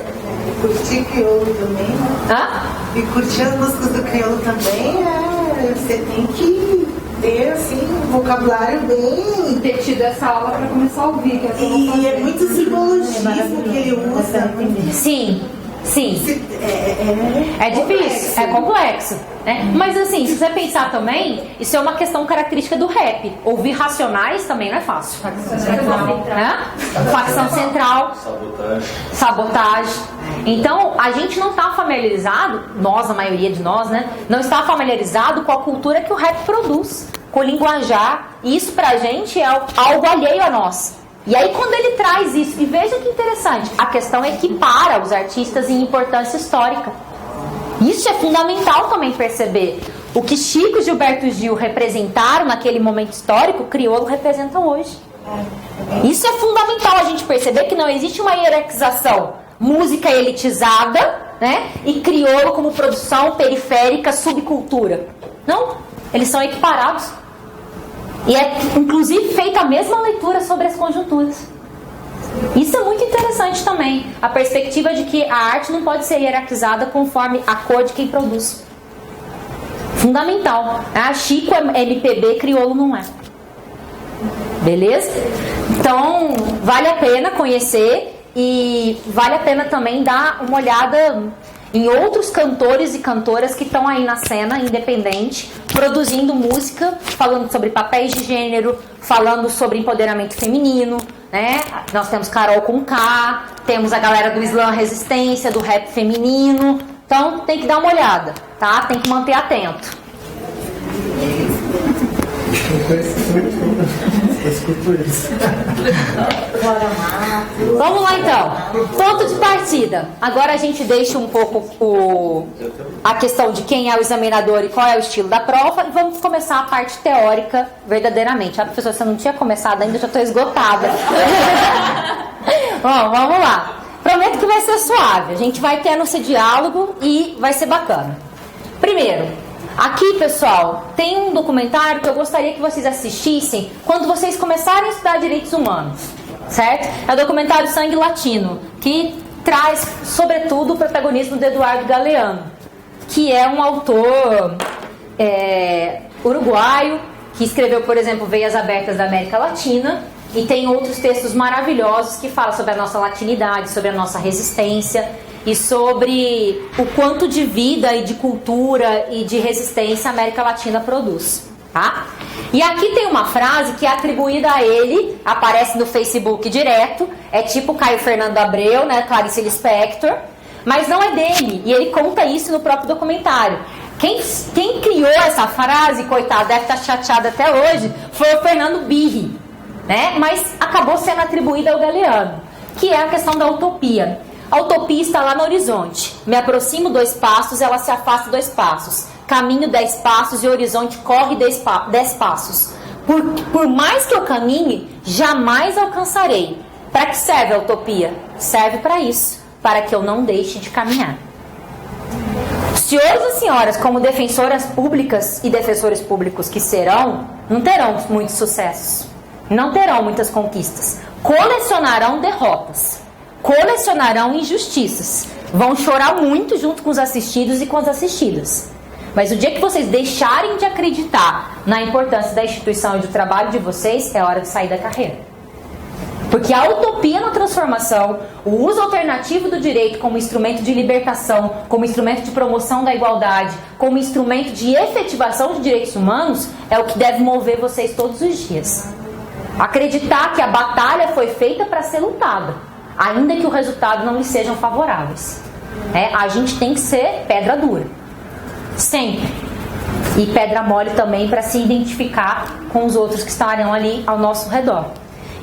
Curtir crioulo também, né? E curtir as músicas do crioulo também, você tem que ter, assim, um vocabulário bem... Ter tido essa aula para começar a ouvir. Que e é muito simbologismo que ele usa. Sim. É difícil, é complexo, né? Mas assim, se você pensar também, isso é uma questão característica do rap. Ouvir Racionais também não é fácil. Facção Central. Sabotagem. Então, a gente não está familiarizado, nós, a maioria de nós, né? Não está familiarizado com a cultura que o rap produz, com o linguajar. E isso pra gente é algo alheio a nós. E aí quando ele traz isso, e veja que interessante, a questão equipara os artistas em importância histórica. Isso é fundamental também perceber. O que Chico e Gilberto Gil representaram naquele momento histórico, o crioulo representa hoje. Isso é fundamental a gente perceber que não existe uma hierarquização. Música elitizada, né? E crioulo como produção periférica, subcultura. Não, eles são equiparados. E é, inclusive, feita a mesma leitura sobre as conjunturas. Isso é muito interessante também. A perspectiva de que a arte não pode ser hierarquizada conforme a cor de quem produz. Fundamental. Chico é MPB, crioulo não é. Beleza? Então, vale a pena conhecer e vale a pena também dar uma olhada em outros cantores e cantoras que estão aí na cena independente, produzindo música, falando sobre papéis de gênero, falando sobre empoderamento feminino, né? Nós temos Carol com K, temos a galera do Slam Resistência, do rap feminino. Então tem que dar uma olhada, tá? Tem que manter atento. Vamos lá então. Ponto de partida. Agora a gente deixa um pouco a questão de quem é o examinador e qual é o estilo da prova e vamos começar a parte teórica verdadeiramente. Ah, professor, você não tinha começado ainda, já estou esgotada. Bom, vamos lá. Prometo que vai ser suave. A gente vai tendo esse diálogo e vai ser bacana. Primeiro, aqui, pessoal, tem um documentário que eu gostaria que vocês assistissem quando vocês começarem a estudar direitos humanos, certo? É o documentário Sangue Latino, que traz, sobretudo, o protagonismo do Eduardo Galeano, que é um autor uruguaio, que escreveu, por exemplo, Veias Abertas da América Latina, e tem outros textos maravilhosos que falam sobre a nossa latinidade, sobre a nossa resistência, e sobre o quanto de vida e de cultura e de resistência a América Latina produz, tá? E aqui tem uma frase que é atribuída a ele, aparece no Facebook direto, é tipo Caio Fernando Abreu, né, Clarice Lispector, mas não é dele, e ele conta isso no próprio documentário. Quem criou essa frase, coitado, deve estar chateado até hoje, foi o Fernando Birri, né? Mas acabou sendo atribuída ao Galeano, que é a questão da utopia. A utopia está lá no horizonte. Me aproximo 2 passos, ela se afasta 2 passos. Caminho 10 passos e o horizonte corre 10 passos. Por mais que eu caminhe, jamais alcançarei. Para que serve a utopia? Serve para isso, para que eu não deixe de caminhar. Senhores e senhoras, como defensoras públicas e defensores públicos que serão, não terão muitos sucessos. Não terão muitas conquistas. Colecionarão derrotas. Colecionarão injustiças. Vão chorar muito junto com os assistidos e com as assistidas. Mas o dia que vocês deixarem de acreditar na importância da instituição e do trabalho de vocês, é hora de sair da carreira. Porque a utopia na transformação, o uso alternativo do direito como instrumento de libertação, como instrumento de promoção da igualdade, como instrumento de efetivação de direitos humanos, é o que deve mover vocês todos os dias. Acreditar que a batalha foi feita para ser lutada, ainda que o resultado não lhe sejam favoráveis. A gente tem que ser pedra dura, sempre, e pedra mole também, para se identificar com os outros que estarão ali ao nosso redor.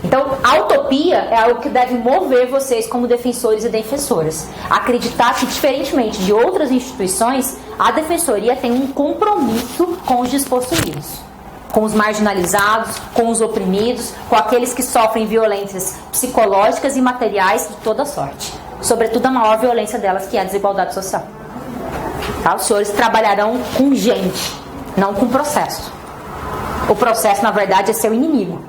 Então, a utopia é algo que deve mover vocês como defensores e defensoras. Acreditar que, diferentemente de outras instituições, a defensoria tem um compromisso com os despossuídos, com os marginalizados, com os oprimidos, com aqueles que sofrem violências psicológicas e materiais de toda sorte. Sobretudo a maior violência delas, que é a desigualdade social. Tá? Os senhores trabalharão com gente, não com processo. O processo, na verdade, é seu inimigo.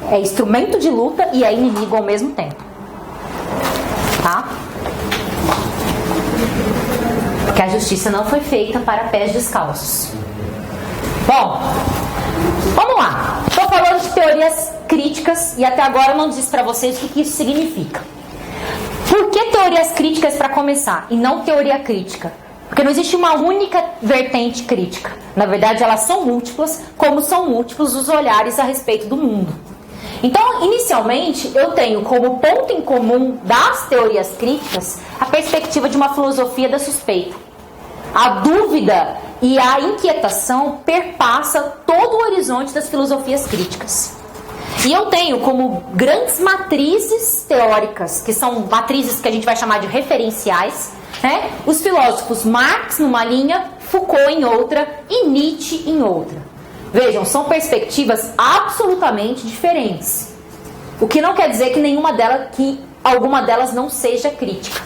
É instrumento de luta e é inimigo ao mesmo tempo. Tá? Porque a justiça não foi feita para pés descalços. Bom, vamos lá. Estou falando de teorias críticas e até agora eu não disse para vocês o que isso significa. Por que teorias críticas para começar e não teoria crítica? Porque não existe uma única vertente crítica. Na verdade, elas são múltiplas, como são múltiplos os olhares a respeito do mundo. Então, inicialmente, eu tenho como ponto em comum das teorias críticas a perspectiva de uma filosofia da suspeita. A dúvida e a inquietação perpassa todo o horizonte das filosofias críticas. E eu tenho como grandes matrizes teóricas, que são matrizes que a gente vai chamar de referenciais, né? Os filósofos Marx numa linha, Foucault em outra e Nietzsche em outra. Vejam, são perspectivas absolutamente diferentes. O que não quer dizer que alguma delas não seja crítica.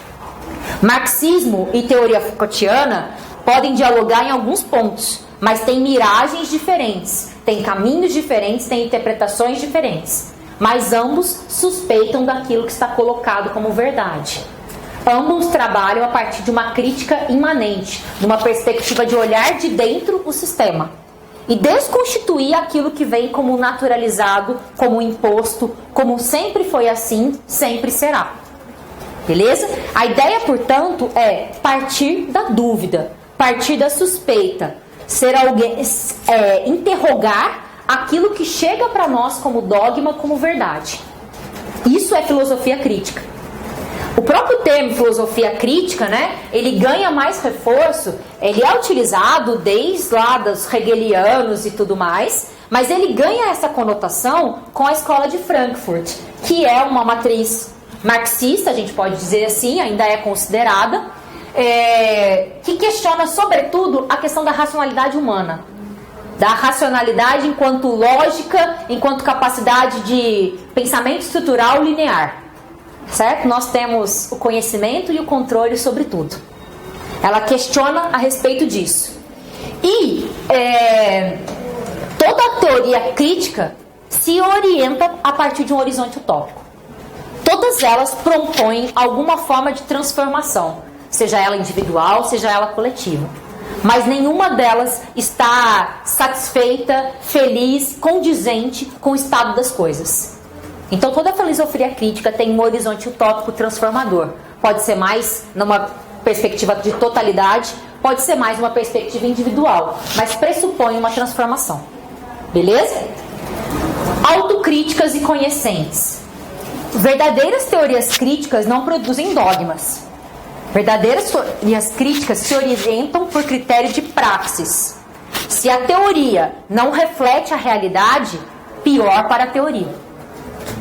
Marxismo e teoria Foucaultiana podem dialogar em alguns pontos, mas têm miragens diferentes, têm caminhos diferentes, têm interpretações diferentes. Mas ambos suspeitam daquilo que está colocado como verdade. Ambos trabalham a partir de uma crítica imanente, de uma perspectiva de olhar de dentro o sistema e desconstituir aquilo que vem como naturalizado, como imposto, como sempre foi assim, sempre será. Beleza? A ideia, portanto, é partir da dúvida, partir da suspeita, ser alguém, interrogar aquilo que chega para nós como dogma, como verdade. Isso é filosofia crítica. O próprio termo filosofia crítica, né, ele ganha mais reforço, ele é utilizado desde lá dos hegelianos e tudo mais, mas ele ganha essa conotação com a escola de Frankfurt, que é uma matriz marxista, a gente pode dizer assim, ainda é considerada, que questiona sobretudo a questão da racionalidade humana, da racionalidade enquanto lógica, enquanto capacidade de pensamento estrutural linear. Certo? Nós temos o conhecimento e o controle sobre tudo. Ela questiona a respeito disso. E toda a teoria crítica se orienta a partir de um horizonte utópico. Todas elas propõem alguma forma de transformação, seja ela individual, seja ela coletiva. Mas nenhuma delas está satisfeita, feliz, condizente com o estado das coisas. Então toda a filosofia crítica tem um horizonte utópico transformador. Pode ser mais numa perspectiva de totalidade, pode ser mais uma perspectiva individual, mas pressupõe uma transformação. Beleza? Autocríticas e conhecentes. Verdadeiras teorias críticas não produzem dogmas. Verdadeiras teorias críticas se orientam por critério de praxis. Se a teoria não reflete a realidade, pior para a teoria.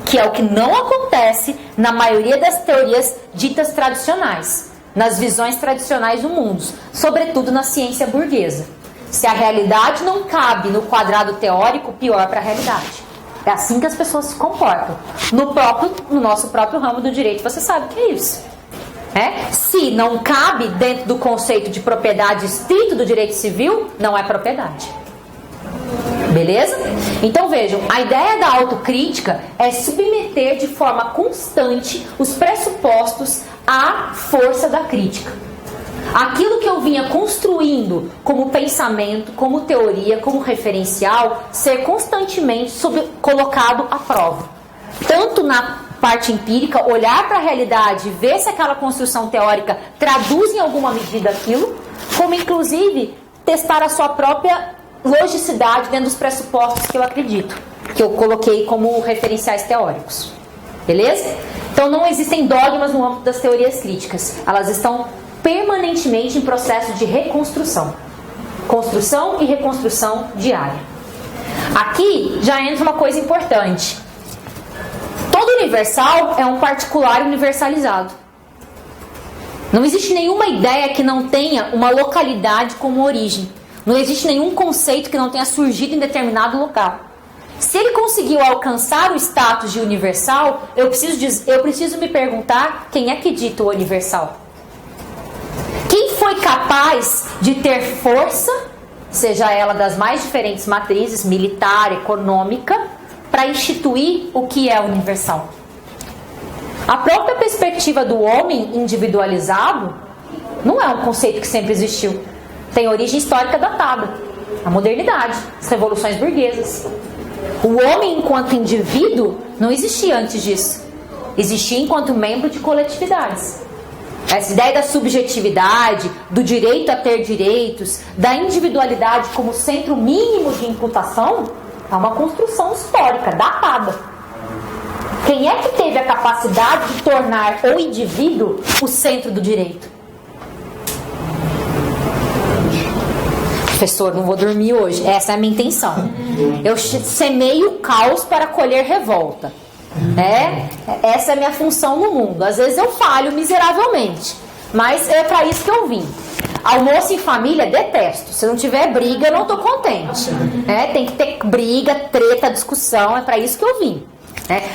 Que é o que não acontece na maioria das teorias ditas tradicionais, nas visões tradicionais do mundo, sobretudo na ciência burguesa. Se a realidade não cabe no quadrado teórico, pior para a realidade. É assim que as pessoas se comportam. No nosso próprio ramo do direito, você sabe o que é isso. Se não cabe dentro do conceito de propriedade estrito do direito civil, não é propriedade. Beleza? Então vejam, a ideia da autocrítica é submeter de forma constante os pressupostos à força da crítica. Aquilo que eu vinha construindo como pensamento, como teoria, como referencial, ser constantemente colocado à prova. Tanto na parte empírica, olhar para a realidade, ver se aquela construção teórica traduz em alguma medida aquilo, como inclusive testar a sua própria logicidade dentro dos pressupostos que eu acredito, que eu coloquei como referenciais teóricos. Beleza? Então não existem dogmas no âmbito das teorias críticas. Elas estão permanentemente em processo de reconstrução. Construção e reconstrução diária. Aqui já entra uma coisa importante. Todo universal é um particular universalizado. Não existe nenhuma ideia que não tenha uma localidade como origem. Não existe nenhum conceito que não tenha surgido em determinado local. Se ele conseguiu alcançar o status de universal, eu preciso me perguntar quem é que dita o universal. Quem foi capaz de ter força, seja ela das mais diferentes matrizes, militar, econômica, para instituir o que é universal? A própria perspectiva do homem individualizado não é um conceito que sempre existiu. Tem origem histórica datada, a modernidade, as revoluções burguesas. O homem enquanto indivíduo não existia antes disso. Existia enquanto membro de coletividades. Essa ideia da subjetividade, do direito a ter direitos, da individualidade como centro mínimo de imputação, é uma construção histórica, datada. Quem é que teve a capacidade de tornar o indivíduo o centro do direito? Professor, não vou dormir hoje. Essa é a minha intenção. Eu semeio caos para colher revolta. Essa é a minha função no mundo. Às vezes eu falho miseravelmente, mas é para isso que eu vim. Almoço em família, detesto. Se não tiver briga, eu não estou contente. Tem que ter briga, treta, discussão. É para isso que eu vim.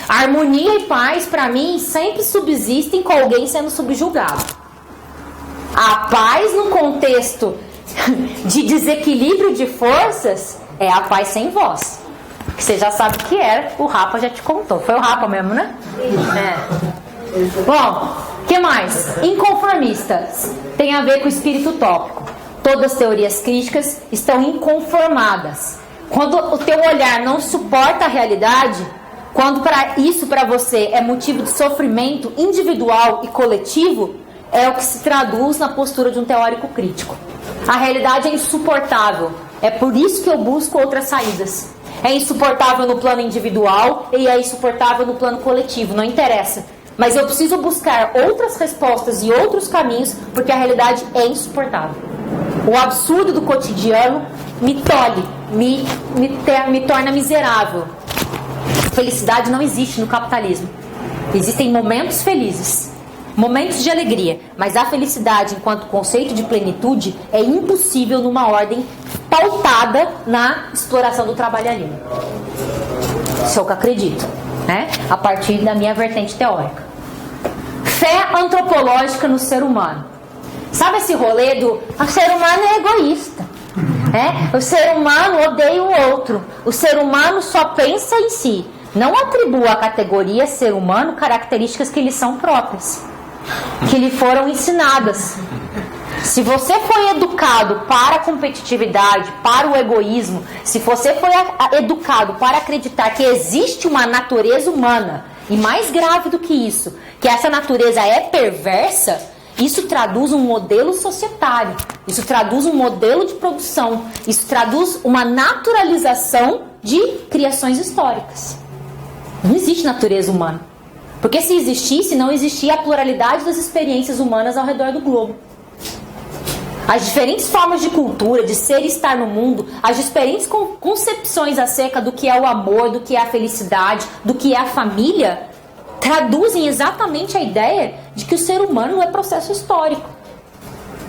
Harmonia e paz, para mim, sempre subsistem com alguém sendo subjugado. A paz no contexto de desequilíbrio de forças é a paz sem voz. Que você já sabe o que era, o Rapa já te contou. Foi o Rapa mesmo, né? Bom, o que mais? Inconformistas. Tem a ver com o espírito utópico. Todas as teorias críticas estão inconformadas. Quando o teu olhar não suporta a realidade, quando isso para você é motivo de sofrimento individual e coletivo, é o que se traduz na postura de um teórico crítico. A realidade é insuportável. É por isso que eu busco outras saídas. É insuportável no plano individual e é insuportável no plano coletivo. Não interessa. Mas eu preciso buscar outras respostas e outros caminhos, porque a realidade é insuportável. O absurdo do cotidiano me tolhe, me torna miserável. Felicidade não existe no capitalismo. Existem momentos felizes, momentos de alegria, mas a felicidade enquanto conceito de plenitude é impossível numa ordem pautada na exploração do trabalharismo. Isso é o que eu acredito, a partir da minha vertente teórica. Fé antropológica no ser humano. Sabe esse rolê do o ser humano é egoísta, o ser humano odeia o outro, o ser humano só pensa em si. Não atribua à categoria ser humano características que lhe são próprias, que lhe foram ensinadas. Se você foi educado para a competitividade, para o egoísmo, se você foi educado para acreditar que existe uma natureza humana, e mais grave do que isso, que essa natureza é perversa, isso traduz um modelo societário, isso traduz um modelo de produção, isso traduz uma naturalização de criações históricas. Não existe natureza humana. Porque se existisse, não existia a pluralidade das experiências humanas ao redor do globo. As diferentes formas de cultura, de ser e estar no mundo, as diferentes concepções acerca do que é o amor, do que é a felicidade, do que é a família, traduzem exatamente a ideia de que o ser humano não é processo histórico.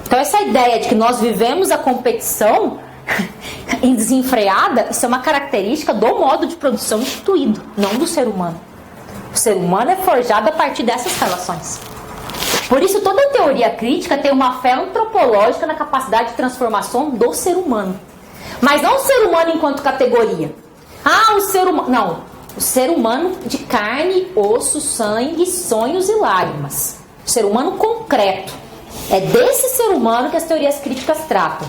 Então essa ideia de que nós vivemos a competição em desenfreada, isso é uma característica do modo de produção instituído, não do ser humano. O ser humano é forjado a partir dessas relações. Por isso toda teoria crítica tem uma fé antropológica na capacidade de transformação do ser humano. Mas não o ser humano enquanto categoria. O ser humano... Não. O ser humano de carne, osso, sangue, sonhos e lágrimas. O ser humano concreto. É desse ser humano que as teorias críticas tratam.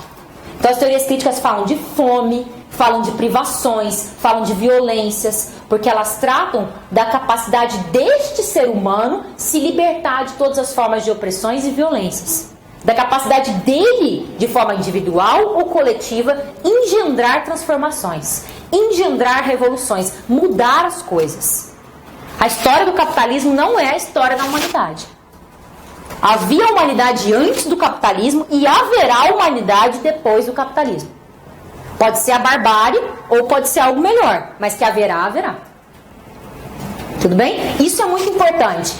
Então as teorias críticas falam de fome, falam de privações, falam de violências, porque elas tratam da capacidade deste ser humano se libertar de todas as formas de opressões e violências. Da capacidade dele, de forma individual ou coletiva, engendrar transformações, engendrar revoluções, mudar as coisas. A história do capitalismo não é a história da humanidade. Havia humanidade antes do capitalismo e haverá humanidade depois do capitalismo. Pode ser a barbárie ou pode ser algo melhor, mas que haverá, haverá. Tudo bem? Isso é muito importante.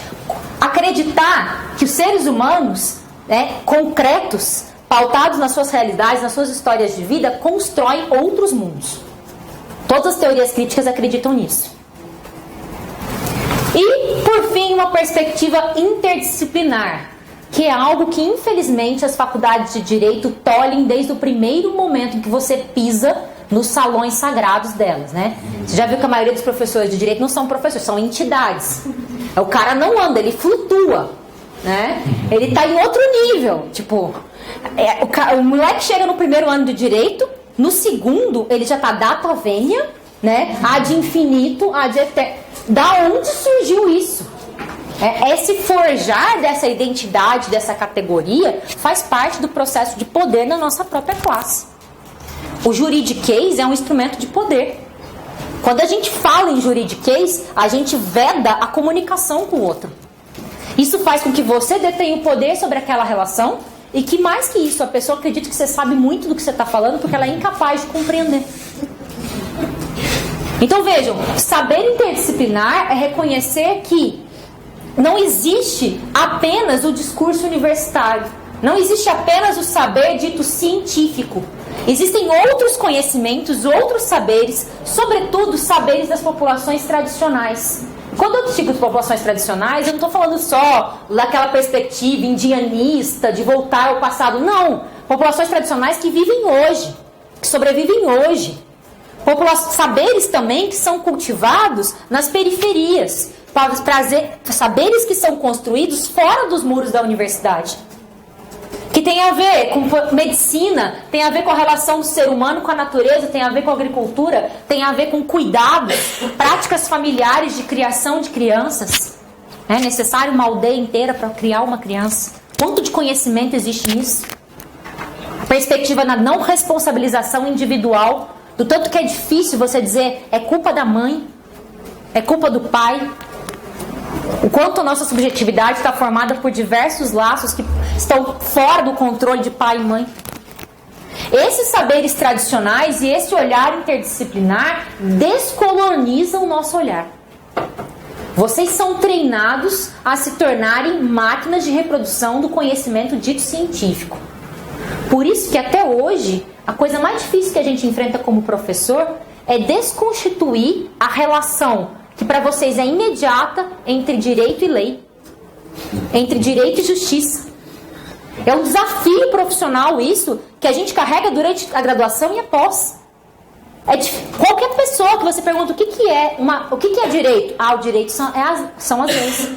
Acreditar que os seres humanos, concretos, pautados nas suas realidades, nas suas histórias de vida, constroem outros mundos. Todas as teorias críticas acreditam nisso. E, por fim, uma perspectiva interdisciplinar, que é algo que, infelizmente, as faculdades de Direito tolhem desde o primeiro momento em que você pisa nos salões sagrados delas, né? Você já viu que a maioria dos professores de Direito não são professores, são entidades. O cara não anda, ele flutua, né? Ele tá em outro nível. Tipo, o moleque chega no primeiro ano de Direito, no segundo ele já tá data vênia, né? Ad infinito, ad eterno. Da onde surgiu isso? Esse forjar dessa identidade, dessa categoria, faz parte do processo de poder na nossa própria classe. O juridiquês é um instrumento de poder. Quando a gente fala em juridiquês, a gente veda a comunicação com o outro. Isso faz com que você detenha o poder sobre aquela relação e que, mais que isso, a pessoa acredita que você sabe muito do que você está falando porque ela é incapaz de compreender. Então vejam, saber interdisciplinar é reconhecer que não existe apenas o discurso universitário. Não existe apenas o saber dito científico. Existem outros conhecimentos, outros saberes, sobretudo saberes das populações tradicionais. Quando eu digo de populações tradicionais, eu não estou falando só daquela perspectiva indianista, de voltar ao passado. Não, populações tradicionais que vivem hoje, que sobrevivem hoje. Saberes também que são cultivados nas periferias, saberes que são construídos fora dos muros da universidade, que tem a ver com medicina, tem a ver com a relação do ser humano com a natureza, tem a ver com a agricultura, tem a ver com cuidados, práticas familiares de criação de crianças. É necessário uma aldeia inteira para criar uma criança. Quanto de conhecimento existe nisso? A perspectiva na não responsabilização individual, do tanto que é difícil você dizer é culpa da mãe, é culpa do pai. O quanto a nossa subjetividade está formada por diversos laços que estão fora do controle de pai e mãe. Esses saberes tradicionais e esse olhar interdisciplinar descolonizam o nosso olhar. Vocês são treinados a se tornarem máquinas de reprodução do conhecimento dito científico. Por isso que até hoje, a coisa mais difícil que a gente enfrenta como professor é desconstituir a relação que para vocês é imediata entre direito e lei, entre direito e justiça. É um desafio profissional isso, que a gente carrega durante a graduação e a pós. Qualquer pessoa que você pergunta o que é direito? O direito são as leis.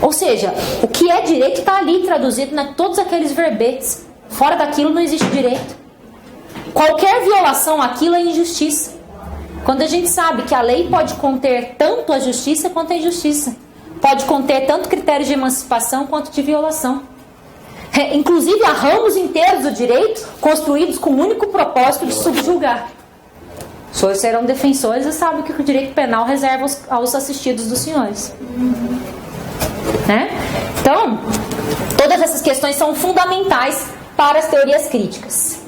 Ou seja, o que é direito está ali traduzido em todos aqueles verbetes. Fora daquilo não existe direito. Qualquer violação àquilo é injustiça. Quando a gente sabe que a lei pode conter tanto a justiça quanto a injustiça. Pode conter tanto critérios de emancipação quanto de violação. Inclusive há ramos inteiros do direito construídos com o único propósito de subjugar. Os senhores serão defensores e sabem que o direito penal reserva aos assistidos dos senhores. Então, todas essas questões são fundamentais para as teorias críticas.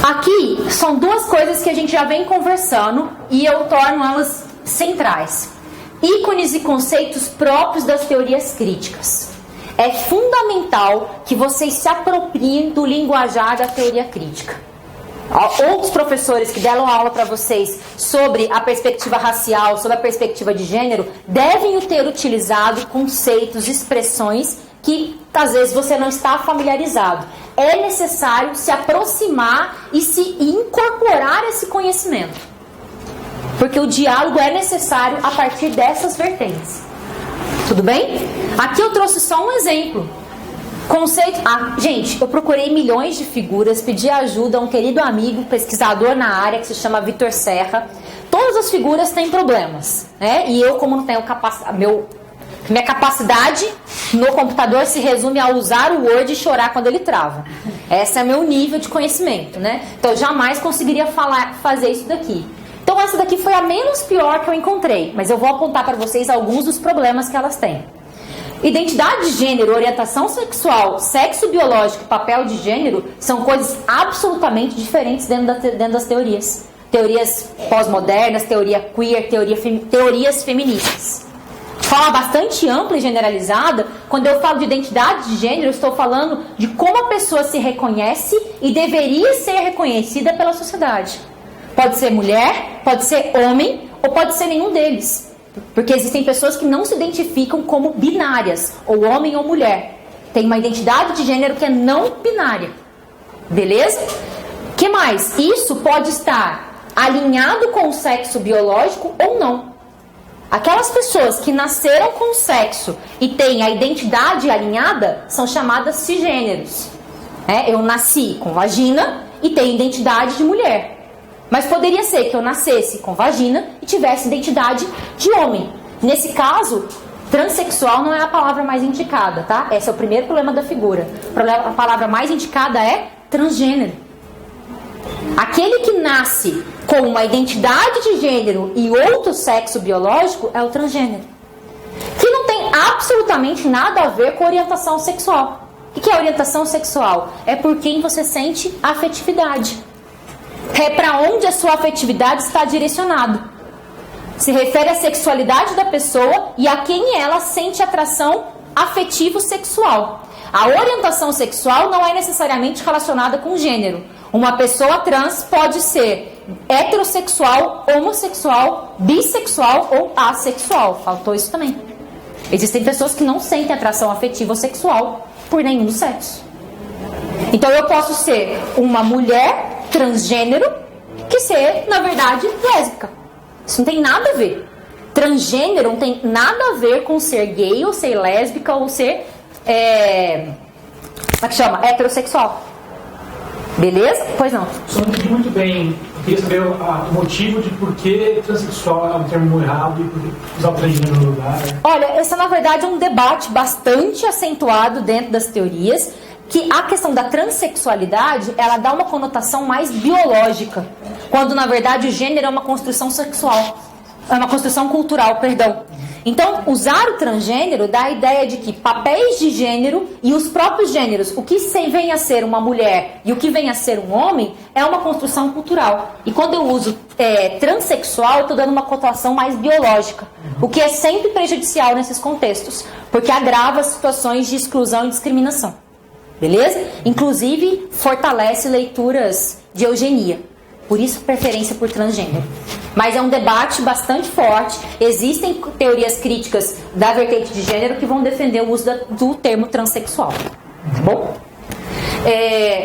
Aqui são duas coisas que a gente já vem conversando e eu torno elas centrais. Ícones e conceitos próprios das teorias críticas. É fundamental que vocês se apropriem do linguajar da teoria crítica. Outros professores que deram aula para vocês sobre a perspectiva racial, sobre a perspectiva de gênero, devem ter utilizado conceitos, expressões que às vezes você não está familiarizado. É necessário se aproximar e se incorporar esse conhecimento. Porque o diálogo é necessário a partir dessas vertentes. Tudo bem? Aqui eu trouxe só um exemplo. Conceito. Gente, eu procurei milhões de figuras, pedi ajuda a um querido amigo, pesquisador na área, que se chama Vitor Serra. Todas as figuras têm problemas, né? E eu, como não tenho minha capacidade no computador se resume a usar o Word e chorar quando ele trava. Esse é meu nível de conhecimento, né? Então eu jamais conseguiria fazer isso daqui. Então essa daqui foi a menos pior que eu encontrei, mas eu vou apontar para vocês alguns dos problemas que elas têm. Identidade de gênero, orientação sexual, sexo biológico e papel de gênero são coisas absolutamente diferentes dentro das teorias. teorias pós-modernas, teoria queer, teorias feministas. Fala bastante ampla e generalizada. Quando eu falo de identidade de gênero, eu estou falando de como a pessoa se reconhece e deveria ser reconhecida pela sociedade. Pode ser mulher, pode ser homem ou pode ser nenhum deles. Porque existem pessoas que não se identificam como binárias, ou homem ou mulher. Tem uma identidade de gênero que é não binária. Beleza? O que mais? Isso pode estar alinhado com o sexo biológico ou não. Aquelas pessoas que nasceram com sexo e têm a identidade alinhada são chamadas cisgêneros. Eu nasci com vagina e tenho identidade de mulher. Mas poderia ser que eu nascesse com vagina e tivesse identidade de homem. Nesse caso, transexual não é a palavra mais indicada, tá? Esse é o primeiro problema da figura. A palavra mais indicada é transgênero. Aquele que nasce com uma identidade de gênero e outro sexo biológico é o transgênero. Que não tem absolutamente nada a ver com orientação sexual. O que é orientação sexual? É por quem você sente afetividade. É para onde a sua afetividade está direcionado. Se refere à sexualidade da pessoa e a quem ela sente atração afetivo-sexual. A orientação sexual não é necessariamente relacionada com gênero. Uma pessoa trans pode ser heterossexual, homossexual, bissexual ou assexual. Faltou isso também. Existem pessoas que não sentem atração afetiva ou sexual por nenhum sexo. Então eu posso ser uma mulher transgênero que ser, na verdade, lésbica. Isso não tem nada a ver. Transgênero não tem nada a ver com ser gay ou ser lésbica ou ser como é que chama? Heterossexual. Beleza? Pois não. Você não entendi muito bem. Eu queria saber o motivo de por que transexual é um termo errado e por que usar o transgênero no lugar. Olha, esse na verdade é um debate bastante acentuado dentro das teorias, que a questão da transexualidade, ela dá uma conotação mais biológica, quando na verdade o gênero é uma construção sexual, é uma construção cultural, perdão. Então, usar o transgênero dá a ideia de que papéis de gênero e os próprios gêneros, o que vem a ser uma mulher e o que vem a ser um homem, é uma construção cultural. E quando eu uso transexual, eu estou dando uma conotação mais biológica, o que é sempre prejudicial nesses contextos, porque agrava situações de exclusão e discriminação. Beleza? Inclusive, fortalece leituras de eugenia. Por isso, preferência por transgênero. Mas é um debate bastante forte. Existem teorias críticas da vertente de gênero que vão defender o uso do termo transexual. Bom?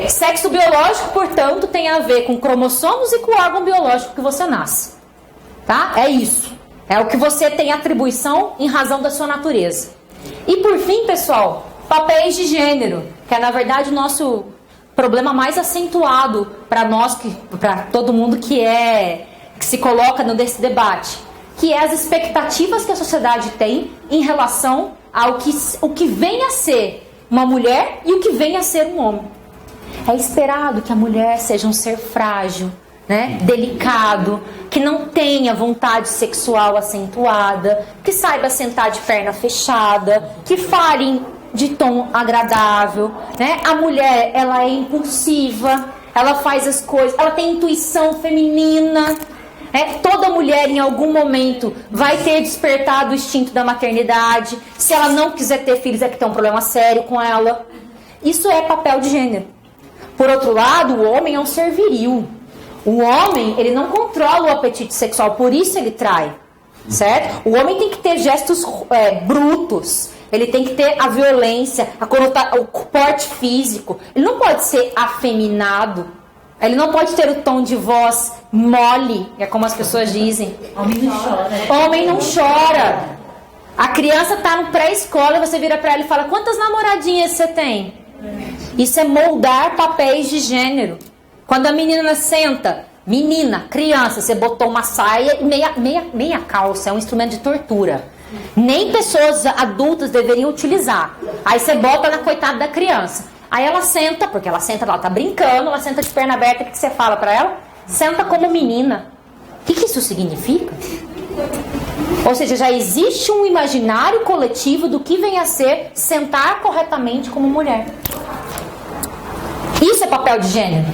Sexo biológico, portanto, tem a ver com cromossomos e com o órgão biológico que você nasce. Tá? É isso. É o que você tem atribuição em razão da sua natureza. E por fim, pessoal, papéis de gênero, que é na verdade o nosso problema mais acentuado para nós, para todo mundo que se coloca nesse debate, que é as expectativas que a sociedade tem em relação ao que vem a ser uma mulher e o que vem a ser um homem. É esperado que a mulher seja um ser frágil, né, delicado, que não tenha vontade sexual acentuada, que saiba sentar de perna fechada, que fale de tom agradável, né? A mulher, ela é impulsiva, ela faz as coisas, ela tem intuição feminina. Toda mulher em algum momento vai ter despertado o instinto da maternidade. Se ela não quiser ter filhos, é que tem um problema sério com ela. Isso é papel de gênero. Por outro lado, o homem é um ser viril. O homem, ele não controla o apetite sexual, por isso ele trai, certo? O homem tem que ter gestos brutos. Ele tem que ter a violência, o porte físico. Ele não pode ser afeminado. Ele não pode ter o tom de voz mole, é como as pessoas dizem. Homem não chora. Homem não chora. A criança está no pré-escola e você vira para ela e fala: quantas namoradinhas você tem? Isso é moldar papéis de gênero. Quando a menina senta, criança, você botou uma saia e meia calça, é um instrumento de tortura. Nem pessoas adultas deveriam utilizar. Aí você bota na coitada da criança. Aí ela senta, porque ela senta, ela tá brincando, ela senta de perna aberta. O que você fala pra ela? Senta como menina. O que isso significa? Ou seja, já existe um imaginário coletivo do que vem a ser sentar corretamente como mulher. Isso é papel de gênero.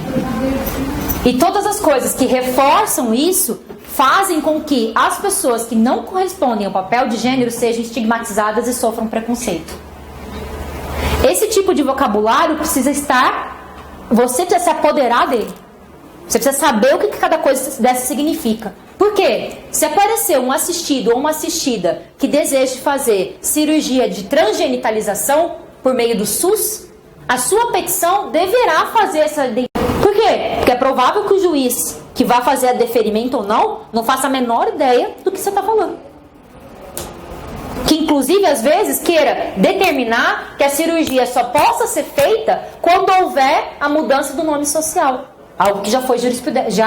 E todas as coisas que reforçam isso fazem com que as pessoas que não correspondem ao papel de gênero sejam estigmatizadas e sofram preconceito. Esse tipo de vocabulário precisa estar... Você precisa se apoderar dele. Você precisa saber o que cada coisa dessa significa. Por quê? Se aparecer um assistido ou uma assistida que deseje fazer cirurgia de transgenitalização por meio do SUS, a sua petição deverá fazer essa... Por quê? Porque é provável que o juiz que vai fazer a deferimento ou não faça a menor ideia do que você está falando. Que inclusive às vezes queira determinar que a cirurgia só possa ser feita quando houver a mudança do nome social. Algo que já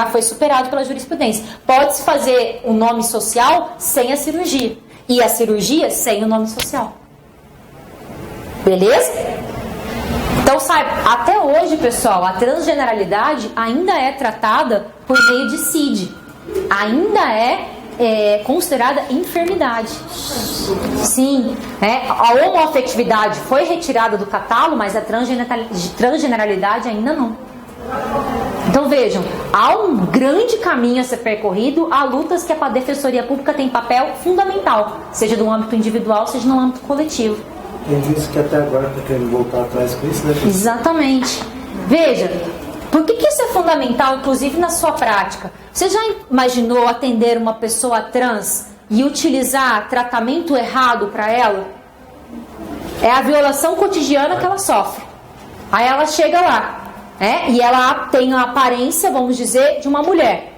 foi superado pela jurisprudência. Pode-se fazer o nome social sem a cirurgia. E a cirurgia sem o nome social. Beleza? Então, sabe, até hoje, pessoal, a transgeneralidade ainda é tratada por meio de CID. Ainda é considerada enfermidade. Sim, a homoafetividade foi retirada do catálogo, mas a transgeneralidade ainda não. Então vejam, há um grande caminho a ser percorrido, há lutas que a Defensoria Pública tem papel fundamental, seja no âmbito individual, seja no âmbito coletivo. Quem disse que até agora está querendo voltar atrás com isso, né? Exatamente. Veja, por que isso é fundamental, inclusive na sua prática? Você já imaginou atender uma pessoa trans e utilizar tratamento errado para ela? É a violação cotidiana que ela sofre. Aí ela chega lá. E ela tem a aparência, vamos dizer, de uma mulher.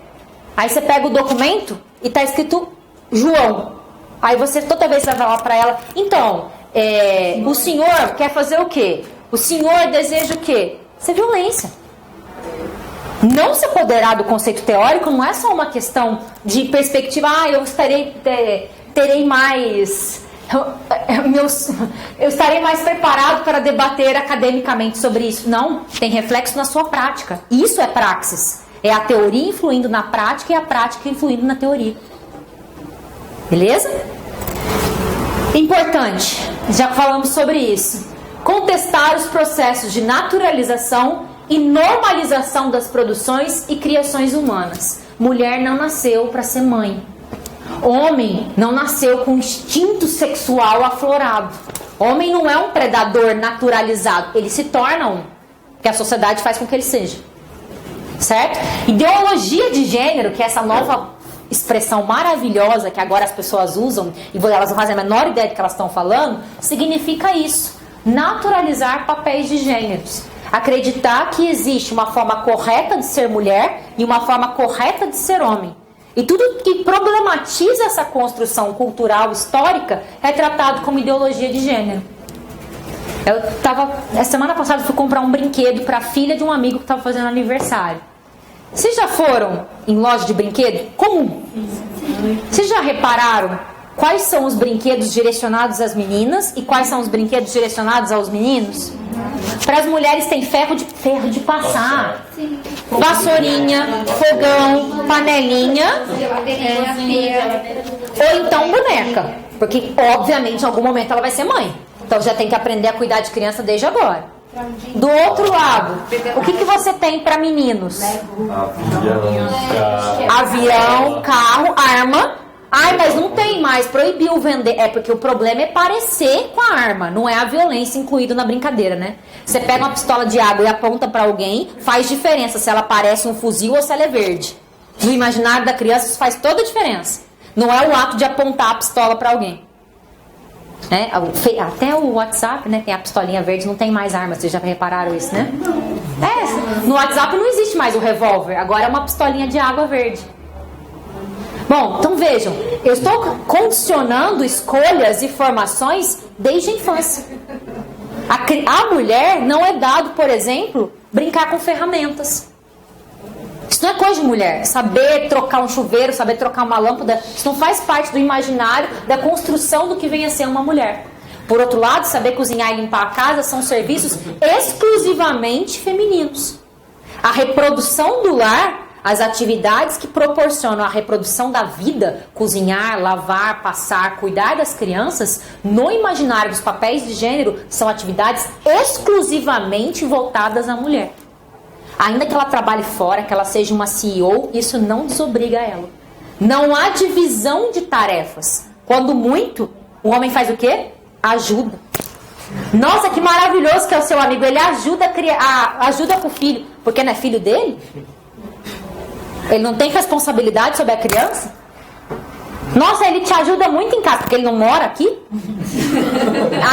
Aí você pega o documento e está escrito João. Aí você toda vez vai falar para ela, então, o senhor quer fazer o quê? O senhor deseja o quê? Isso é violência. Não se apoderar do conceito teórico não é só uma questão de perspectiva, eu terei mais... Eu estarei mais preparado para debater academicamente sobre isso. Não, tem reflexo na sua prática. Isso é praxis. É a teoria influindo na prática e a prática influindo na teoria. Beleza? Importante, já falamos sobre isso. Contestar os processos de naturalização e normalização das produções e criações humanas. Mulher não nasceu para ser mãe. Homem não nasceu com instinto sexual aflorado. Homem não é um predador naturalizado. Ele se torna um. Que a sociedade faz com que ele seja. Certo? Ideologia de gênero, que é essa nova expressão maravilhosa que agora as pessoas usam e elas não fazem a menor ideia do que elas estão falando, significa isso. Naturalizar papéis de gêneros. Acreditar que existe uma forma correta de ser mulher e uma forma correta de ser homem. E tudo que problematiza essa construção cultural histórica é tratado como ideologia de gênero. A semana passada fui comprar um brinquedo para a filha de um amigo que estava fazendo aniversário. Vocês já foram em loja de brinquedo comum? Vocês já repararam quais são os brinquedos direcionados às meninas e quais são os brinquedos direcionados aos meninos? Para as mulheres tem ferro de passar, vassourinha, fogão, panelinha, ou então boneca, porque obviamente em algum momento ela vai ser mãe, então já tem que aprender a cuidar de criança desde agora. Do outro lado, o que você tem para meninos? Avião, carro, arma. Ai, mas não tem mais, proibiu vender. É porque o problema é parecer com a arma, não é a violência incluída na brincadeira, né? Você pega uma pistola de água e aponta pra alguém, faz diferença se ela parece um fuzil ou se ela é verde. No imaginário da criança isso faz toda a diferença. Não é o ato de apontar a pistola pra alguém. Até o WhatsApp, né, tem a pistolinha verde, não tem mais arma, vocês já repararam isso, né? No WhatsApp não existe mais o revólver, agora é uma pistolinha de água verde. Bom, então vejam, eu estou condicionando escolhas e formações desde a infância. A mulher não é dado, por exemplo, brincar com ferramentas. Isso não é coisa de mulher. Saber trocar um chuveiro, saber trocar uma lâmpada, isso não faz parte do imaginário da construção do que vem a ser uma mulher. Por outro lado, saber cozinhar e limpar a casa são serviços exclusivamente femininos. A reprodução do lar, as atividades que proporcionam a reprodução da vida, cozinhar, lavar, passar, cuidar das crianças, no imaginário dos papéis de gênero, são atividades exclusivamente voltadas à mulher. Ainda que ela trabalhe fora, que ela seja uma CEO, isso não desobriga ela. Não há divisão de tarefas. Quando muito, o homem faz o quê? Ajuda. Nossa, que maravilhoso que é o seu amigo. Ele ajuda ajuda com o filho. Porque não é filho dele? Ele não tem responsabilidade sobre a criança? Nossa, ele te ajuda muito em casa, porque ele não mora aqui?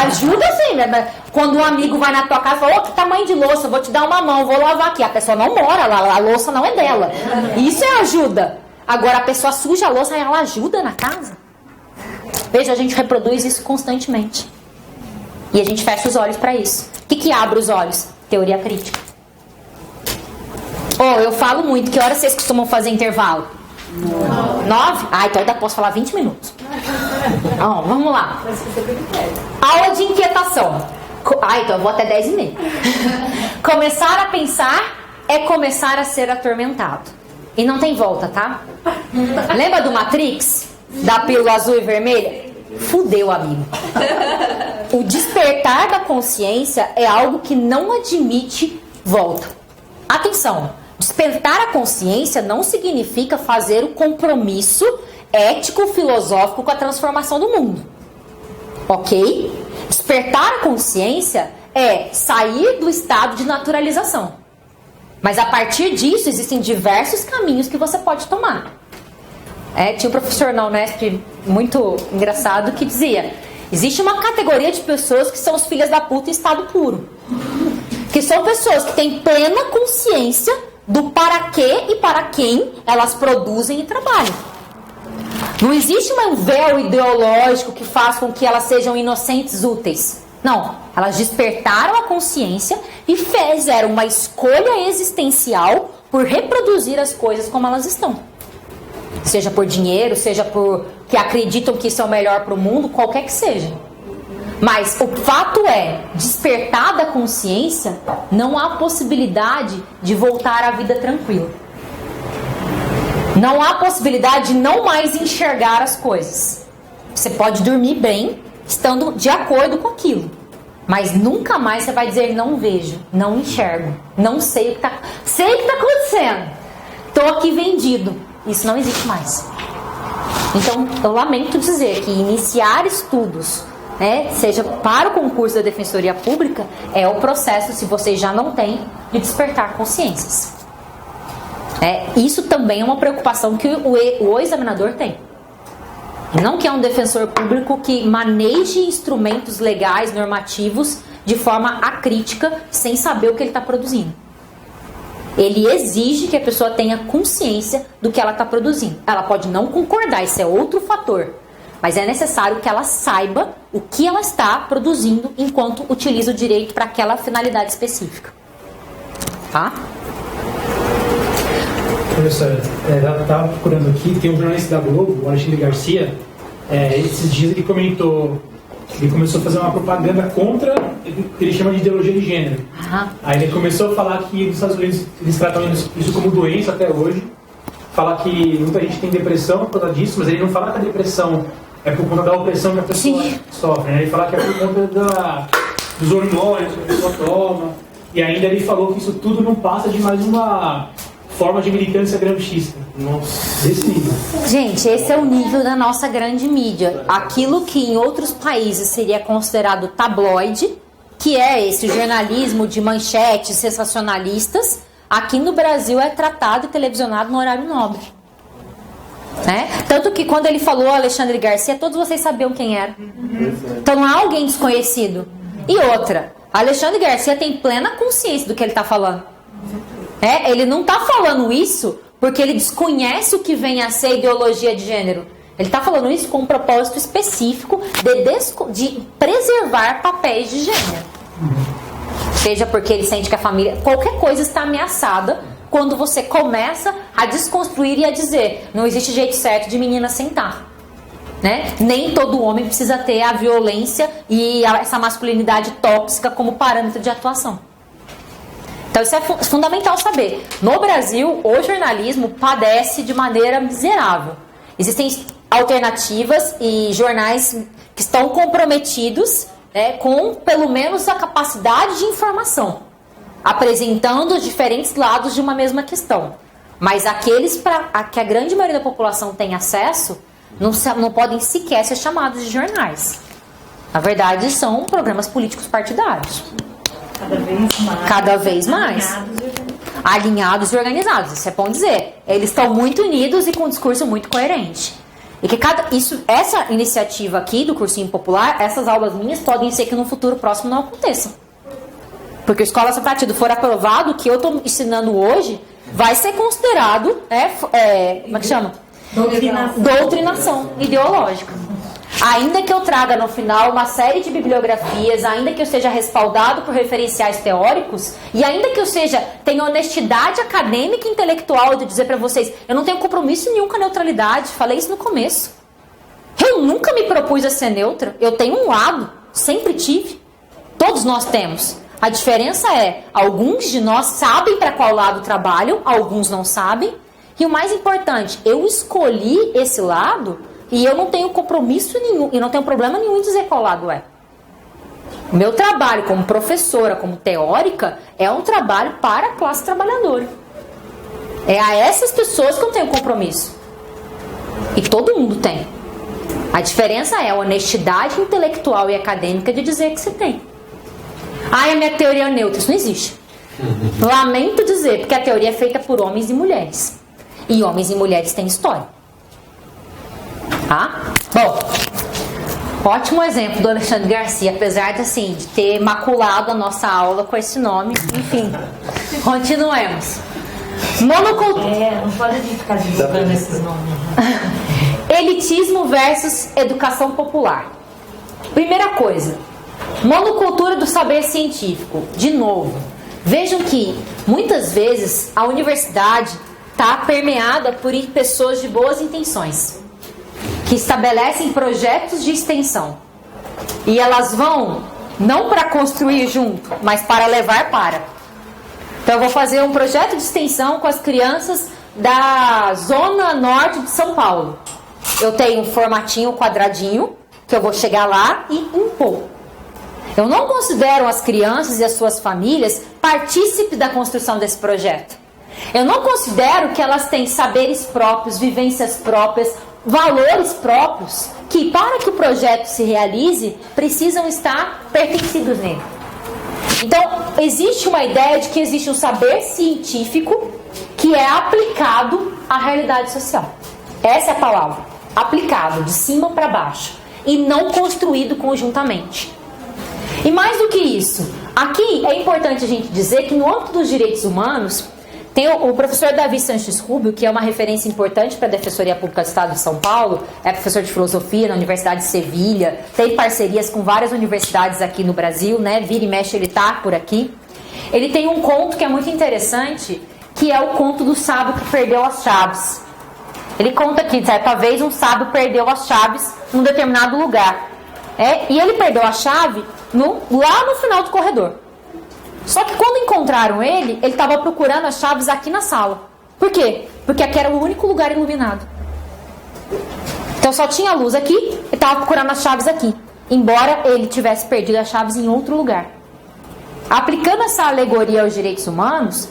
Ajuda sim, né? Quando um amigo vai na tua casa e fala, que tamanho de louça, vou te dar uma mão, vou lavar aqui. A pessoa não mora lá, a louça não é dela. Isso é ajuda. Agora a pessoa suja a louça e ela ajuda na casa. Veja, a gente reproduz isso constantemente. E a gente fecha os olhos para isso. O que abre os olhos? Teoria crítica. Eu falo muito. Que horas vocês costumam fazer intervalo? 9? Então ainda posso falar 20 minutos. Vamos lá. Aula de inquietação. Então eu vou até 10h30. Começar a pensar é começar a ser atormentado. E não tem volta, tá? Lembra do Matrix? Da pílula azul e vermelha? Fudeu, amigo. O despertar da consciência é algo que não admite volta. Atenção, despertar a consciência não significa fazer o compromisso ético-filosófico com a transformação do mundo. Ok? Despertar a consciência é sair do estado de naturalização. Mas a partir disso existem diversos caminhos que você pode tomar. Tinha um professor na Unesp muito engraçado que dizia: existe uma categoria de pessoas que são os filhas da puta em estado puro, que são pessoas que têm plena consciência do para quê e para quem elas produzem e trabalham. Não existe um véu ideológico que faz com que elas sejam inocentes úteis. Não, elas despertaram a consciência e fizeram uma escolha existencial por reproduzir as coisas como elas estão. Seja por dinheiro, seja por que acreditam que isso é o melhor para o mundo, qualquer que seja. Mas o fato é, despertar da consciência, não há possibilidade de voltar à vida tranquila. Não há possibilidade de não mais enxergar as coisas. Você pode dormir bem, estando de acordo com aquilo. Mas nunca mais você vai dizer, não vejo, não enxergo, não sei o que está acontecendo. Estou aqui vendido. Isso não existe mais. Então, eu lamento dizer que iniciar estudos, seja para o concurso da Defensoria Pública, é o processo, se vocês já não têm, de despertar consciências. Isso também é uma preocupação que o examinador tem. Não que é um defensor público que maneje instrumentos legais, normativos, de forma acrítica, sem saber o que ele está produzindo. Ele exige que a pessoa tenha consciência do que ela está produzindo. Ela pode não concordar, isso é outro fator. Mas é necessário que ela saiba o que ela está produzindo enquanto utiliza o direito para aquela finalidade específica. Tá? Professora, eu estava procurando aqui, tem um jornalista da Globo, o Alexandre Garcia, esses dias ele comentou, ele começou a fazer uma propaganda contra o que ele chama de ideologia de gênero. Aí ele começou a falar que nos Estados Unidos eles tratam isso como doença até hoje, falar que muita gente tem depressão por conta disso, mas ele não fala que a depressão é por conta da opressão que a pessoa sofre, né? Ele fala que é por conta dos hormônios que a pessoa toma, e ainda ele falou que isso tudo não passa de mais uma forma de militância gramscista. Nossa, desse nível. Gente, esse é o nível da nossa grande mídia. Aquilo que em outros países seria considerado tabloide, que é esse jornalismo de manchetes sensacionalistas, aqui no Brasil é tratado e televisionado no horário nobre. Tanto que quando ele falou Alexandre Garcia, todos vocês sabiam quem era. Então não é alguém desconhecido. E outra, Alexandre Garcia tem plena consciência do que ele está falando. Ele não está falando isso porque ele desconhece o que vem a ser ideologia de gênero. Ele está falando isso com um propósito específico de preservar papéis de gênero. Seja porque ele sente que a família... Qualquer coisa está ameaçada quando você começa a desconstruir e a dizer não existe jeito certo de menina sentar. Nem todo homem precisa ter a violência e essa masculinidade tóxica como parâmetro de atuação. Então isso é fundamental saber. No Brasil, o jornalismo padece de maneira miserável. Existem alternativas e jornais que estão comprometidos com pelo menos a capacidade de informação. apresentando os diferentes lados de uma mesma questão. Mas aqueles que a grande maioria da população tem acesso não podem sequer ser chamados de jornais. Na verdade, são programas políticos partidários. Cada vez mais. Alinhados e organizados. Isso é bom dizer. Eles estão muito unidos e com um discurso muito coerente. E que essa iniciativa aqui do cursinho popular, essas aulas minhas, podem ser que no futuro próximo não aconteçam. Porque o Escola Sem Partido for aprovado, o que eu estou ensinando hoje vai ser considerado, como é que chama? Doutrinação ideológica. Ainda que eu traga no final uma série de bibliografias, ainda que eu seja respaldado por referenciais teóricos, e ainda que eu tenha honestidade acadêmica e intelectual de dizer para vocês, eu não tenho compromisso nenhum com a neutralidade, falei isso no começo. Eu nunca me propus a ser neutra, eu tenho um lado, sempre tive. Todos nós temos. A diferença é, alguns de nós sabem para qual lado trabalham, alguns não sabem, e o mais importante, eu escolhi esse lado e eu não tenho compromisso nenhum, e não tenho problema nenhum em dizer qual lado é. O meu trabalho como professora, como teórica, é um trabalho para a classe trabalhadora. É a essas pessoas que eu tenho compromisso. E todo mundo tem. A diferença é a honestidade intelectual e acadêmica de dizer que você tem. A minha teoria é neutra. Isso não existe. Lamento dizer, porque a teoria é feita por homens e mulheres. E homens e mulheres têm história. Tá? Bom, ótimo exemplo do Alexandre Garcia, apesar de ter maculado a nossa aula com esse nome. Enfim, continuemos. Monocultura. Não pode ficar divulgando esses nomes. Elitismo versus educação popular. Primeira coisa, monocultura do saber científico. De novo, vejam que muitas vezes a universidade está permeada por pessoas de boas intenções, que estabelecem projetos de extensão. E elas vão não para construir junto, mas para levar para. Então eu vou fazer um projeto de extensão com as crianças da zona norte de São Paulo. Eu tenho um formatinho quadradinho, que eu vou chegar lá e impor. Eu não considero as crianças e as suas famílias partícipes da construção desse projeto. Eu não considero que elas têm saberes próprios, vivências próprias, valores próprios, que para que o projeto se realize, precisam estar pertencidos nele. Então, existe uma ideia de que existe um saber científico que é aplicado à realidade social. Essa é a palavra. Aplicado, de cima para baixo. E não construído conjuntamente. E mais do que isso, aqui é importante a gente dizer que no âmbito dos direitos humanos, tem o professor Davi Sanches Rubio, que é uma referência importante para a Defensoria Pública do Estado de São Paulo, é professor de filosofia na Universidade de Sevilha, tem parcerias com várias universidades aqui no Brasil, né? Vira e mexe ele está por aqui. Ele tem um conto que é muito interessante, que é o conto do sábio que perdeu as chaves. Ele conta que, certa vez, um sábio perdeu as chaves num determinado lugar. E ele perdeu a chave lá no final do corredor. Só que quando encontraram ele estava procurando as chaves aqui na sala. Por quê? Porque aqui era o único lugar iluminado. Então só tinha luz aqui, ele estava procurando as chaves aqui. Embora ele tivesse perdido as chaves em outro lugar. Aplicando essa alegoria aos direitos humanos,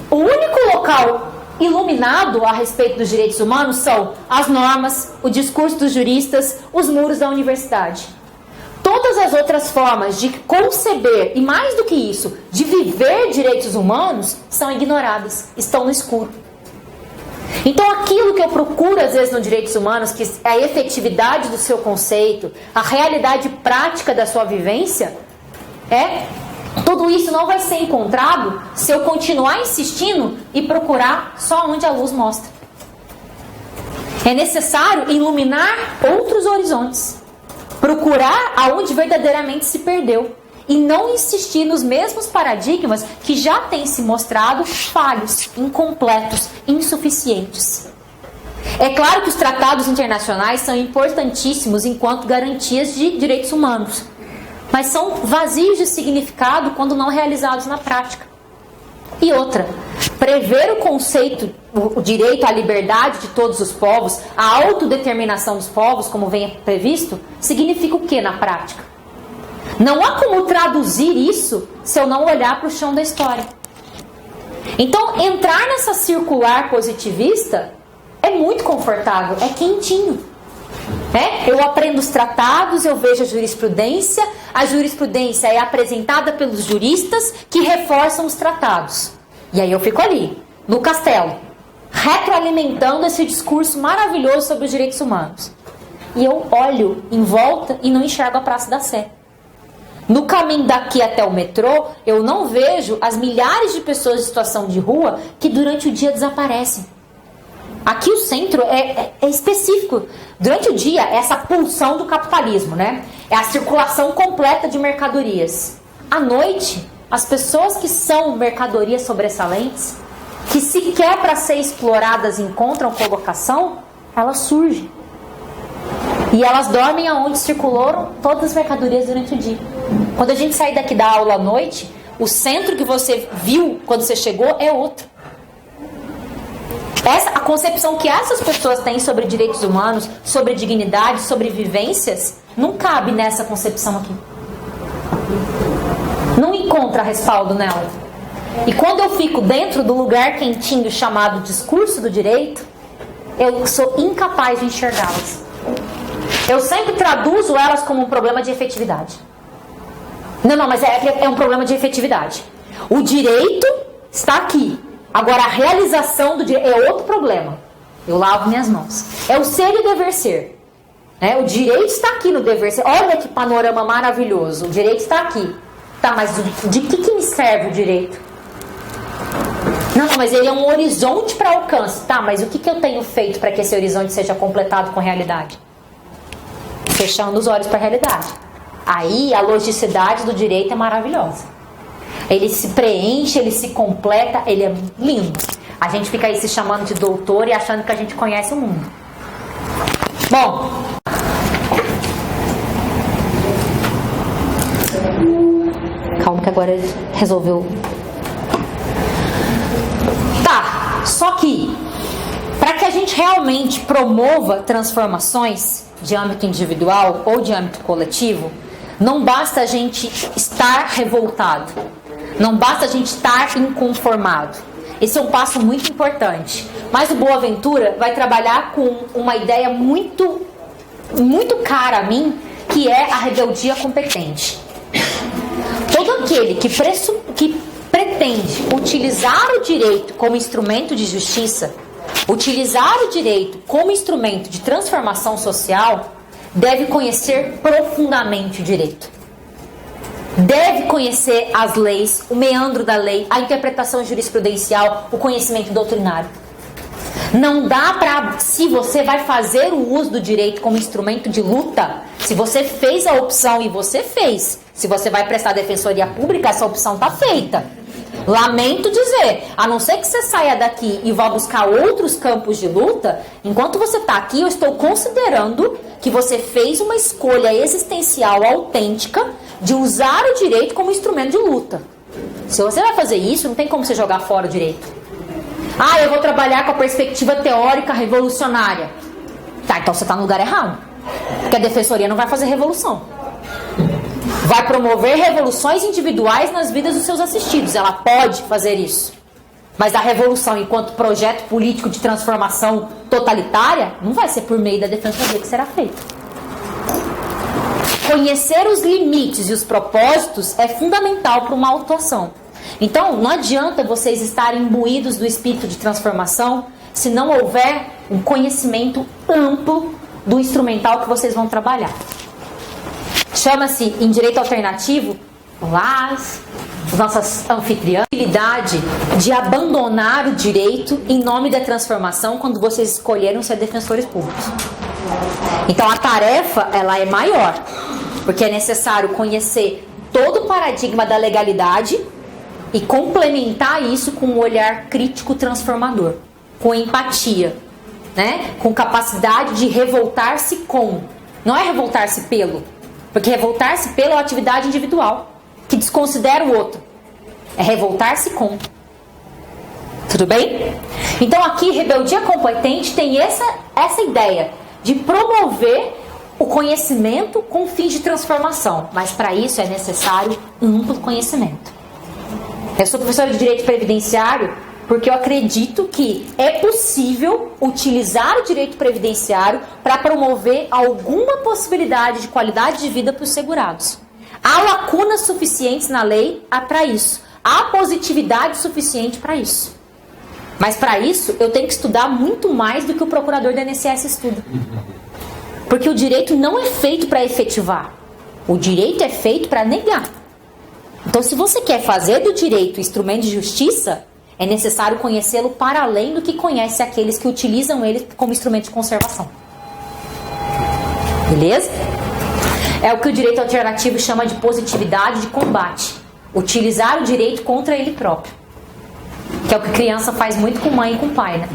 o único local iluminado a respeito dos direitos humanos são as normas, o discurso dos juristas, os muros da universidade. Todas as outras formas de conceber, e mais do que isso, de viver direitos humanos, são ignoradas, estão no escuro. Então aquilo que eu procuro às vezes nos direitos humanos, que é a efetividade do seu conceito, a realidade prática da sua vivência, tudo isso não vai ser encontrado se eu continuar insistindo e procurar só onde a luz mostra. É necessário iluminar outros horizontes. Procurar aonde verdadeiramente se perdeu. E não insistir nos mesmos paradigmas que já têm se mostrado falhos, incompletos, insuficientes. É claro que os tratados internacionais são importantíssimos enquanto garantias de direitos humanos. Mas são vazios de significado quando não realizados na prática. E outra, prever o conceito, o direito à liberdade de todos os povos, a autodeterminação dos povos, como vem previsto, significa o que na prática? Não há como traduzir isso se eu não olhar para o chão da história. Então, entrar nessa circular positivista é muito confortável, é quentinho. Eu aprendo os tratados, eu vejo a jurisprudência é apresentada pelos juristas que reforçam os tratados. E aí eu fico ali, no castelo, retroalimentando esse discurso maravilhoso sobre os direitos humanos. E eu olho em volta e não enxergo a Praça da Sé. No caminho daqui até o metrô, eu não vejo as milhares de pessoas em situação de rua que durante o dia desaparecem. Aqui o centro é específico. Durante o dia, é essa pulsão do capitalismo, né? É a circulação completa de mercadorias. À noite, as pessoas que são mercadorias sobressalentes, que sequer para ser exploradas encontram colocação, elas surgem. E elas dormem aonde circularam todas as mercadorias durante o dia. Quando a gente sair daqui da aula à noite, o centro que você viu quando você chegou é outro. A concepção que essas pessoas têm sobre direitos humanos, sobre dignidade, sobre vivências, não cabe nessa concepção aqui. Não encontra respaldo nela. E quando eu fico dentro do lugar quentinho chamado discurso do direito, eu sou incapaz de enxergá-las. Eu sempre traduzo elas como um problema de efetividade. Não, mas é um problema de efetividade. O direito está aqui. Agora, a realização do direito é outro problema. Eu lavo minhas mãos. É o ser e o dever ser. O direito está aqui no dever ser. Olha que panorama maravilhoso. O direito está aqui. Tá, mas de que me serve o direito? Não, mas ele é um horizonte para alcance. Tá, mas o que eu tenho feito para que esse horizonte seja completado com realidade? Fechando os olhos para a realidade. Aí a logicidade do direito é maravilhosa. Ele se preenche, ele se completa, ele é lindo. A gente fica aí se chamando de doutor e achando que a gente conhece o mundo. Bom, calma que agora ele resolveu. Tá, só que para que a gente realmente promova transformações de âmbito individual ou de âmbito coletivo, não basta a gente estar revoltado, não basta a gente estar inconformado. Esse é um passo muito importante. Mas o Boaventura vai trabalhar com uma ideia muito, muito cara a mim, que é a rebeldia competente. Todo aquele que pretende utilizar o direito como instrumento de justiça, utilizar o direito como instrumento de transformação social, deve conhecer profundamente o direito. Deve conhecer as leis, o meandro da lei, a interpretação jurisprudencial, o conhecimento doutrinário. Não dá para, se você vai fazer o uso do direito como instrumento de luta, se você fez a opção e você fez, se você vai prestar defensoria pública, essa opção está feita. Lamento dizer, a não ser que você saia daqui e vá buscar outros campos de luta, enquanto você está aqui, eu estou considerando que você fez uma escolha existencial autêntica de usar o direito como instrumento de luta. Se você vai fazer isso, não tem como você jogar fora o direito. Ah, eu vou trabalhar com a perspectiva teórica revolucionária. Tá, então você está no lugar errado. Porque a defensoria não vai fazer revolução. Vai promover revoluções individuais nas vidas dos seus assistidos. Ela pode fazer isso. Mas a revolução enquanto projeto político de transformação totalitária não vai ser por meio da defensoria que será feita. Conhecer os limites e os propósitos é fundamental para uma autuação. Então, não adianta vocês estarem imbuídos do espírito de transformação se não houver um conhecimento amplo do instrumental que vocês vão trabalhar. Chama-se, em direito alternativo, as nossas anfitriãs, a habilidade de abandonar o direito em nome da transformação quando vocês escolheram ser defensores públicos. Então, a tarefa, ela é maior, porque é necessário conhecer todo o paradigma da legalidade e complementar isso com um olhar crítico transformador, com empatia, né? Com capacidade de revoltar-se com. Não é revoltar-se pelo, porque revoltar-se pelo é uma atividade individual, que desconsidera o outro. É revoltar-se com. Tudo bem? Então aqui, rebeldia competente tem essa ideia de promover o conhecimento com fins de transformação, mas para isso é necessário um amplo conhecimento. Eu sou professora de Direito Previdenciário porque eu acredito que é possível utilizar o direito previdenciário para promover alguma possibilidade de qualidade de vida para os segurados. Há lacunas suficientes na lei para isso. Há positividade suficiente para isso. Mas para isso eu tenho que estudar muito mais do que o procurador do INSS estuda. Porque o direito não é feito para efetivar. O direito é feito para negar. Então, se você quer fazer do direito instrumento de justiça, é necessário conhecê-lo para além do que conhece aqueles que utilizam ele como instrumento de conservação. Beleza? É o que o direito alternativo chama de positividade de combate. Utilizar o direito contra ele próprio. Que é o que criança faz muito com mãe e com pai, né?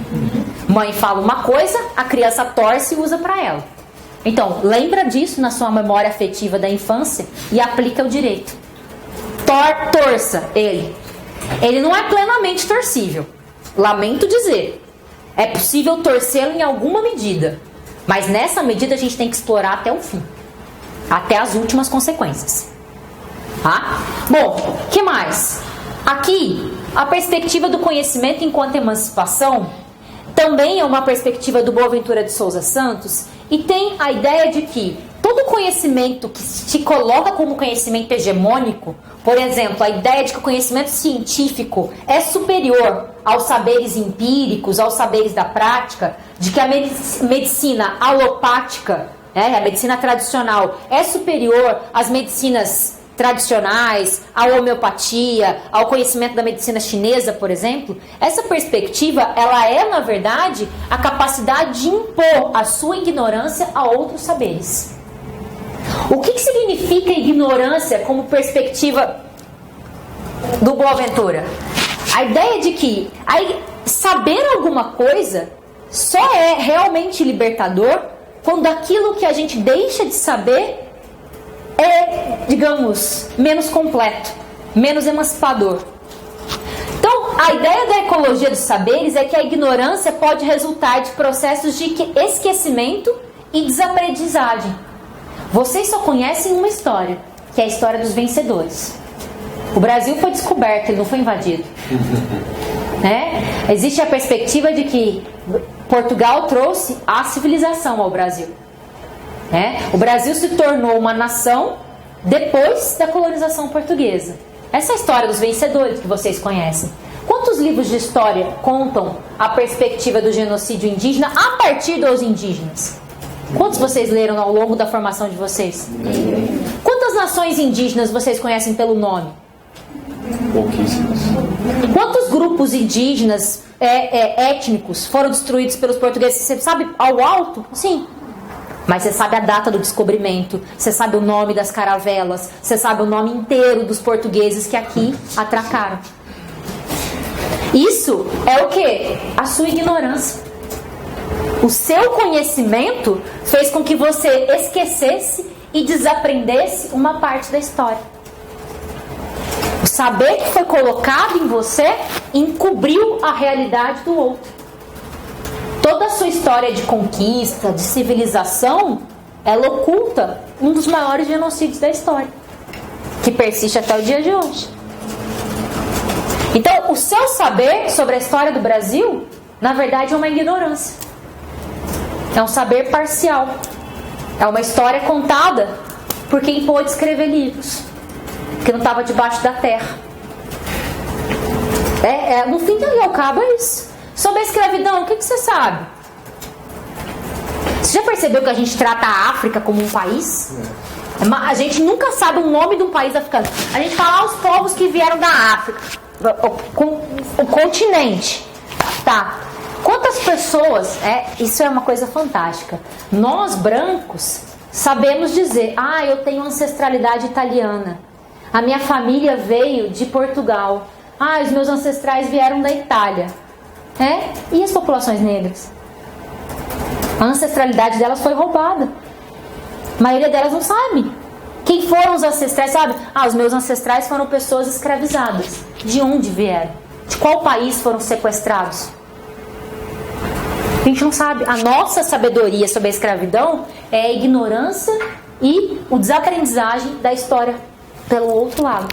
Mãe fala uma coisa, a criança torce e usa para ela. Então, lembra disso na sua memória afetiva da infância e aplica o direito. Torça ele. Ele não é plenamente torcível. Lamento dizer. É possível torcê-lo em alguma medida. Mas nessa medida a gente tem que explorar até o fim. Até as últimas consequências. Tá? Bom, o que mais? Aqui, a perspectiva do conhecimento enquanto emancipação também é uma perspectiva do Boaventura de Souza Santos e tem a ideia de que todo conhecimento que se coloca como conhecimento hegemônico, por exemplo, a ideia de que o conhecimento científico é superior aos saberes empíricos, aos saberes da prática, de que a medicina alopática, a medicina tradicional, é superior às medicinas tradicionais, à homeopatia, ao conhecimento da medicina chinesa, por exemplo, essa perspectiva, ela é, na verdade, a capacidade de impor a sua ignorância a outros saberes. O que significa ignorância como perspectiva do Boaventura? A ideia de que saber alguma coisa só é realmente libertador quando aquilo que a gente deixa de saber é, digamos, menos completo, menos emancipador. Então, a ideia da ecologia dos saberes é que a ignorância pode resultar de processos de esquecimento e desaprendizagem. Vocês só conhecem uma história, que é a história dos vencedores. O Brasil foi descoberto, ele não foi invadido. Existe a perspectiva de que Portugal trouxe a civilização ao Brasil. O Brasil se tornou uma nação depois da colonização portuguesa. Essa é a história dos vencedores que vocês conhecem. Quantos livros de história contam a perspectiva do genocídio indígena a partir dos indígenas? Quantos vocês leram ao longo da formação de vocês? Quantas nações indígenas vocês conhecem pelo nome? Pouquíssimos. Quantos grupos indígenas étnicos foram destruídos pelos portugueses? Você sabe ao alto? Sim. Mas você sabe a data do descobrimento, você sabe o nome das caravelas, você sabe o nome inteiro dos portugueses que aqui atracaram. Isso é o quê? A sua ignorância. O seu conhecimento fez com que você esquecesse e desaprendesse uma parte da história. O saber que foi colocado em você encobriu a realidade do outro. Toda a sua história de conquista, de civilização, ela oculta um dos maiores genocídios da história, que persiste até o dia de hoje. Então, o seu saber sobre a história do Brasil, na verdade, é uma ignorância. É um saber parcial. É uma história contada por quem pôde escrever livros, que não estava debaixo da terra. No fim e ao cabo é isso. Sobre a escravidão, o que você sabe? Você já percebeu que a gente trata a África como um país? A gente nunca sabe o nome de um país africano. A gente fala os povos que vieram da África, o continente. Tá. Quantas pessoas... isso é uma coisa fantástica. Nós, brancos, sabemos dizer: eu tenho ancestralidade italiana. A minha família veio de Portugal. Os meus ancestrais vieram da Itália. E as populações negras? A ancestralidade delas foi roubada. A maioria delas não sabe. Quem foram os ancestrais, sabe? Os meus ancestrais foram pessoas escravizadas. De onde vieram? De qual país foram sequestrados? A gente não sabe. A nossa sabedoria sobre a escravidão é a ignorância e o desaprendizagem da história pelo outro lado.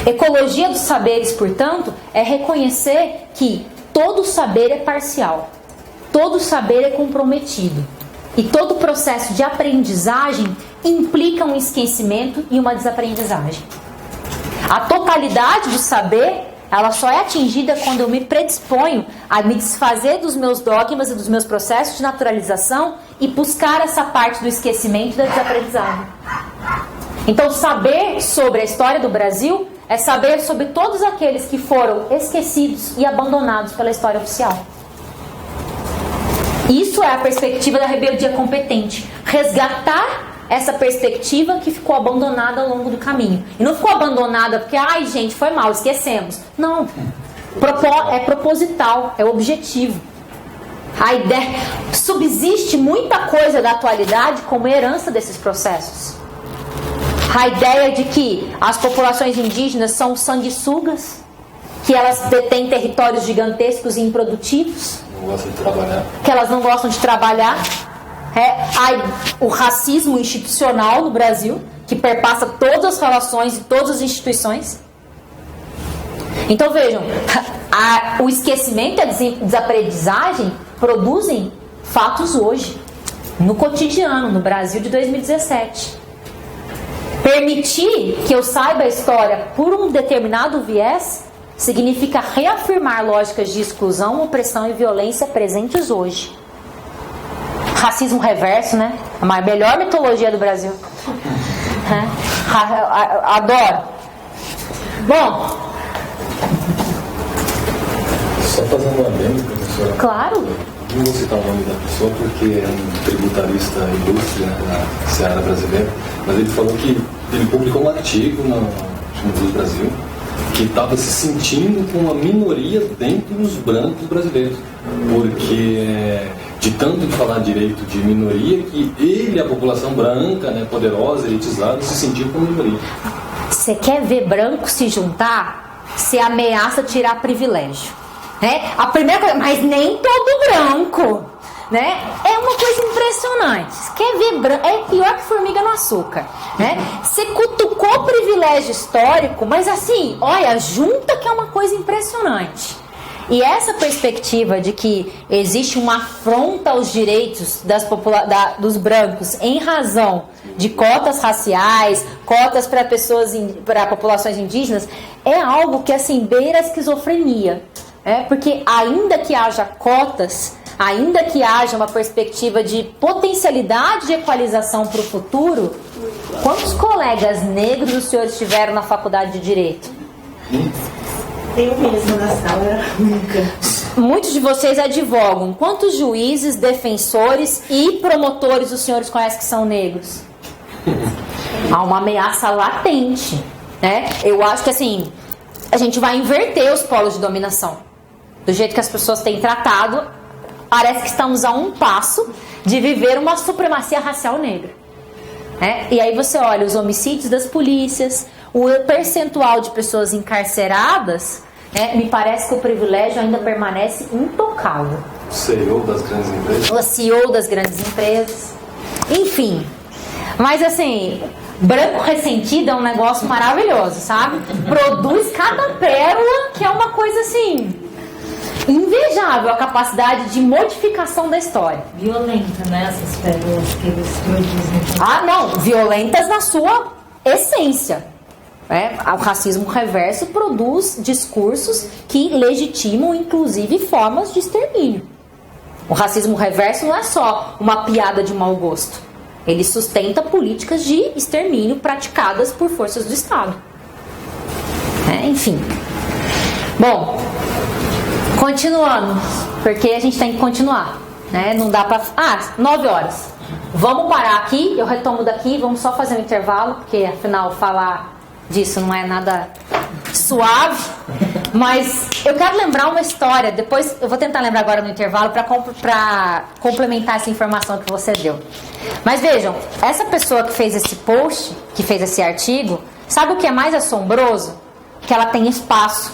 Ecologia dos saberes, portanto, é reconhecer que todo saber é parcial, todo saber é comprometido e todo processo de aprendizagem implica um esquecimento e uma desaprendizagem. A totalidade do saber, ela só é atingida quando eu me predisponho a me desfazer dos meus dogmas e dos meus processos de naturalização e buscar essa parte do esquecimento e da desaprendizagem. Então, saber sobre a história do Brasil é saber sobre todos aqueles que foram esquecidos e abandonados pela história oficial. Isso é a perspectiva da rebeldia competente. Resgatar essa perspectiva que ficou abandonada ao longo do caminho. E não ficou abandonada porque, ai gente, foi mal, esquecemos. Não. É proposital, é objetivo. A ideia, subsiste muita coisa da atualidade como herança desses processos. A ideia de que as populações indígenas são sanguessugas, que elas detêm territórios gigantescos e improdutivos, Não gostam de trabalhar. que elas não gostam de trabalhar. O racismo institucional no Brasil, que perpassa todas as relações e todas as instituições. Então vejam, o esquecimento e a desaprendizagem produzem fatos hoje, no cotidiano, no Brasil de 2017. Permitir que eu saiba a história por um determinado viés significa reafirmar lógicas de exclusão, opressão e violência presentes hoje. Racismo reverso, né? A melhor mitologia do Brasil. Adoro. Bom. Só fazendo um adendo, professora. Claro. Não vou citar o nome da pessoa porque é um tributarista ilustre, né, na seara brasileira, mas ele falou que ele publicou um artigo no Museu do Brasil que estava se sentindo com uma minoria dentro dos brancos brasileiros, porque de tanto de falar direito de minoria que ele, a população branca, né, poderosa, elitizada, se sentiu como minoria. Você quer ver branco se juntar? Você ameaça tirar privilégio, né? A primeira coisa, mas nem todo branco, né? É uma coisa impressionante. Você quer ver branco? É pior que formiga no açúcar, né? Você cutucou privilégio histórico, mas assim, olha, junta que é uma coisa impressionante. E essa perspectiva de que existe uma afronta aos direitos dos brancos em razão de cotas raciais, cotas para populações indígenas, é algo que assim beira a esquizofrenia. Porque ainda que haja cotas, ainda que haja uma perspectiva de potencialidade de equalização para o futuro, quantos colegas negros os senhores tiveram na faculdade de Direito? Eu mesma na sala, nunca. Muitos de vocês advogam. Quantos juízes, defensores e promotores os senhores conhecem que são negros? Há uma ameaça latente, né? Eu acho que assim, a gente vai inverter os polos de dominação. Do jeito que as pessoas têm tratado, parece que estamos a um passo de viver uma supremacia racial negra. E aí você olha os homicídios das polícias, o percentual de pessoas encarceradas, me parece que o privilégio ainda permanece intocável. O CEO das grandes empresas. O CEO das grandes empresas. Enfim. Mas assim, branco ressentido é um negócio maravilhoso, sabe? Produz cada pérola que é uma coisa assim invejável, a capacidade de modificação da história. Violenta, né? Essas pérolas que eles produzem. Ah, não. Violentas na sua essência. O racismo reverso produz discursos que legitimam, inclusive, formas de extermínio. O racismo reverso não é só uma piada de mau gosto. Ele sustenta políticas de extermínio praticadas por forças do Estado. Enfim. Bom, continuando, porque a gente tem que continuar. Não dá pra... 9 horas. Vamos parar aqui, eu retomo daqui, vamos só fazer um intervalo, porque afinal falar disso não é nada suave, mas eu quero lembrar uma história, depois eu vou tentar lembrar agora no intervalo para complementar essa informação que você deu. Mas vejam, essa pessoa que fez esse post, que fez esse artigo, sabe o que é mais assombroso? Que ela tem espaço.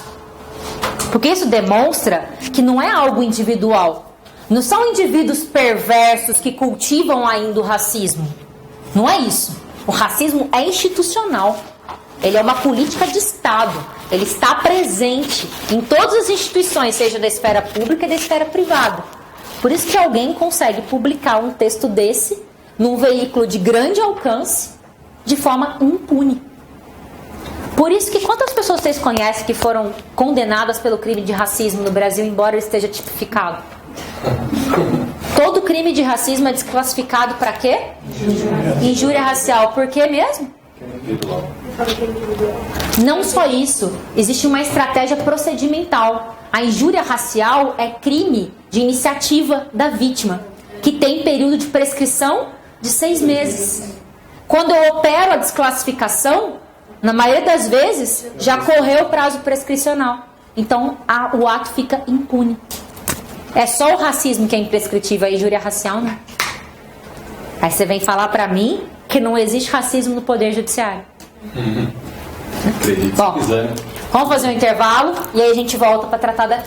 Porque isso demonstra que não é algo individual. Não são indivíduos perversos que cultivam ainda o racismo. Não é isso. O racismo é institucional. Ele é uma política de Estado. Ele está presente em todas as instituições, seja da esfera pública e da esfera privada. Por isso que alguém consegue publicar um texto desse num veículo de grande alcance de forma impune. Por isso que quantas pessoas vocês conhecem que foram condenadas pelo crime de racismo no Brasil, embora ele esteja tipificado? Todo crime de racismo é desclassificado para quê? Injúria racial. Por quê mesmo? Não só isso, existe uma estratégia procedimental. A injúria racial é crime de iniciativa da vítima, que tem período de prescrição de 6 meses. Quando eu opero a desclassificação, na maioria das vezes, já correu o prazo prescricional. Então, o ato fica impune. É só o racismo que é imprescritível, a injúria racial não. Aí você vem falar pra mim que não existe racismo no Poder Judiciário. Acredito. Bom, vamos fazer um intervalo e aí a gente volta para tratar da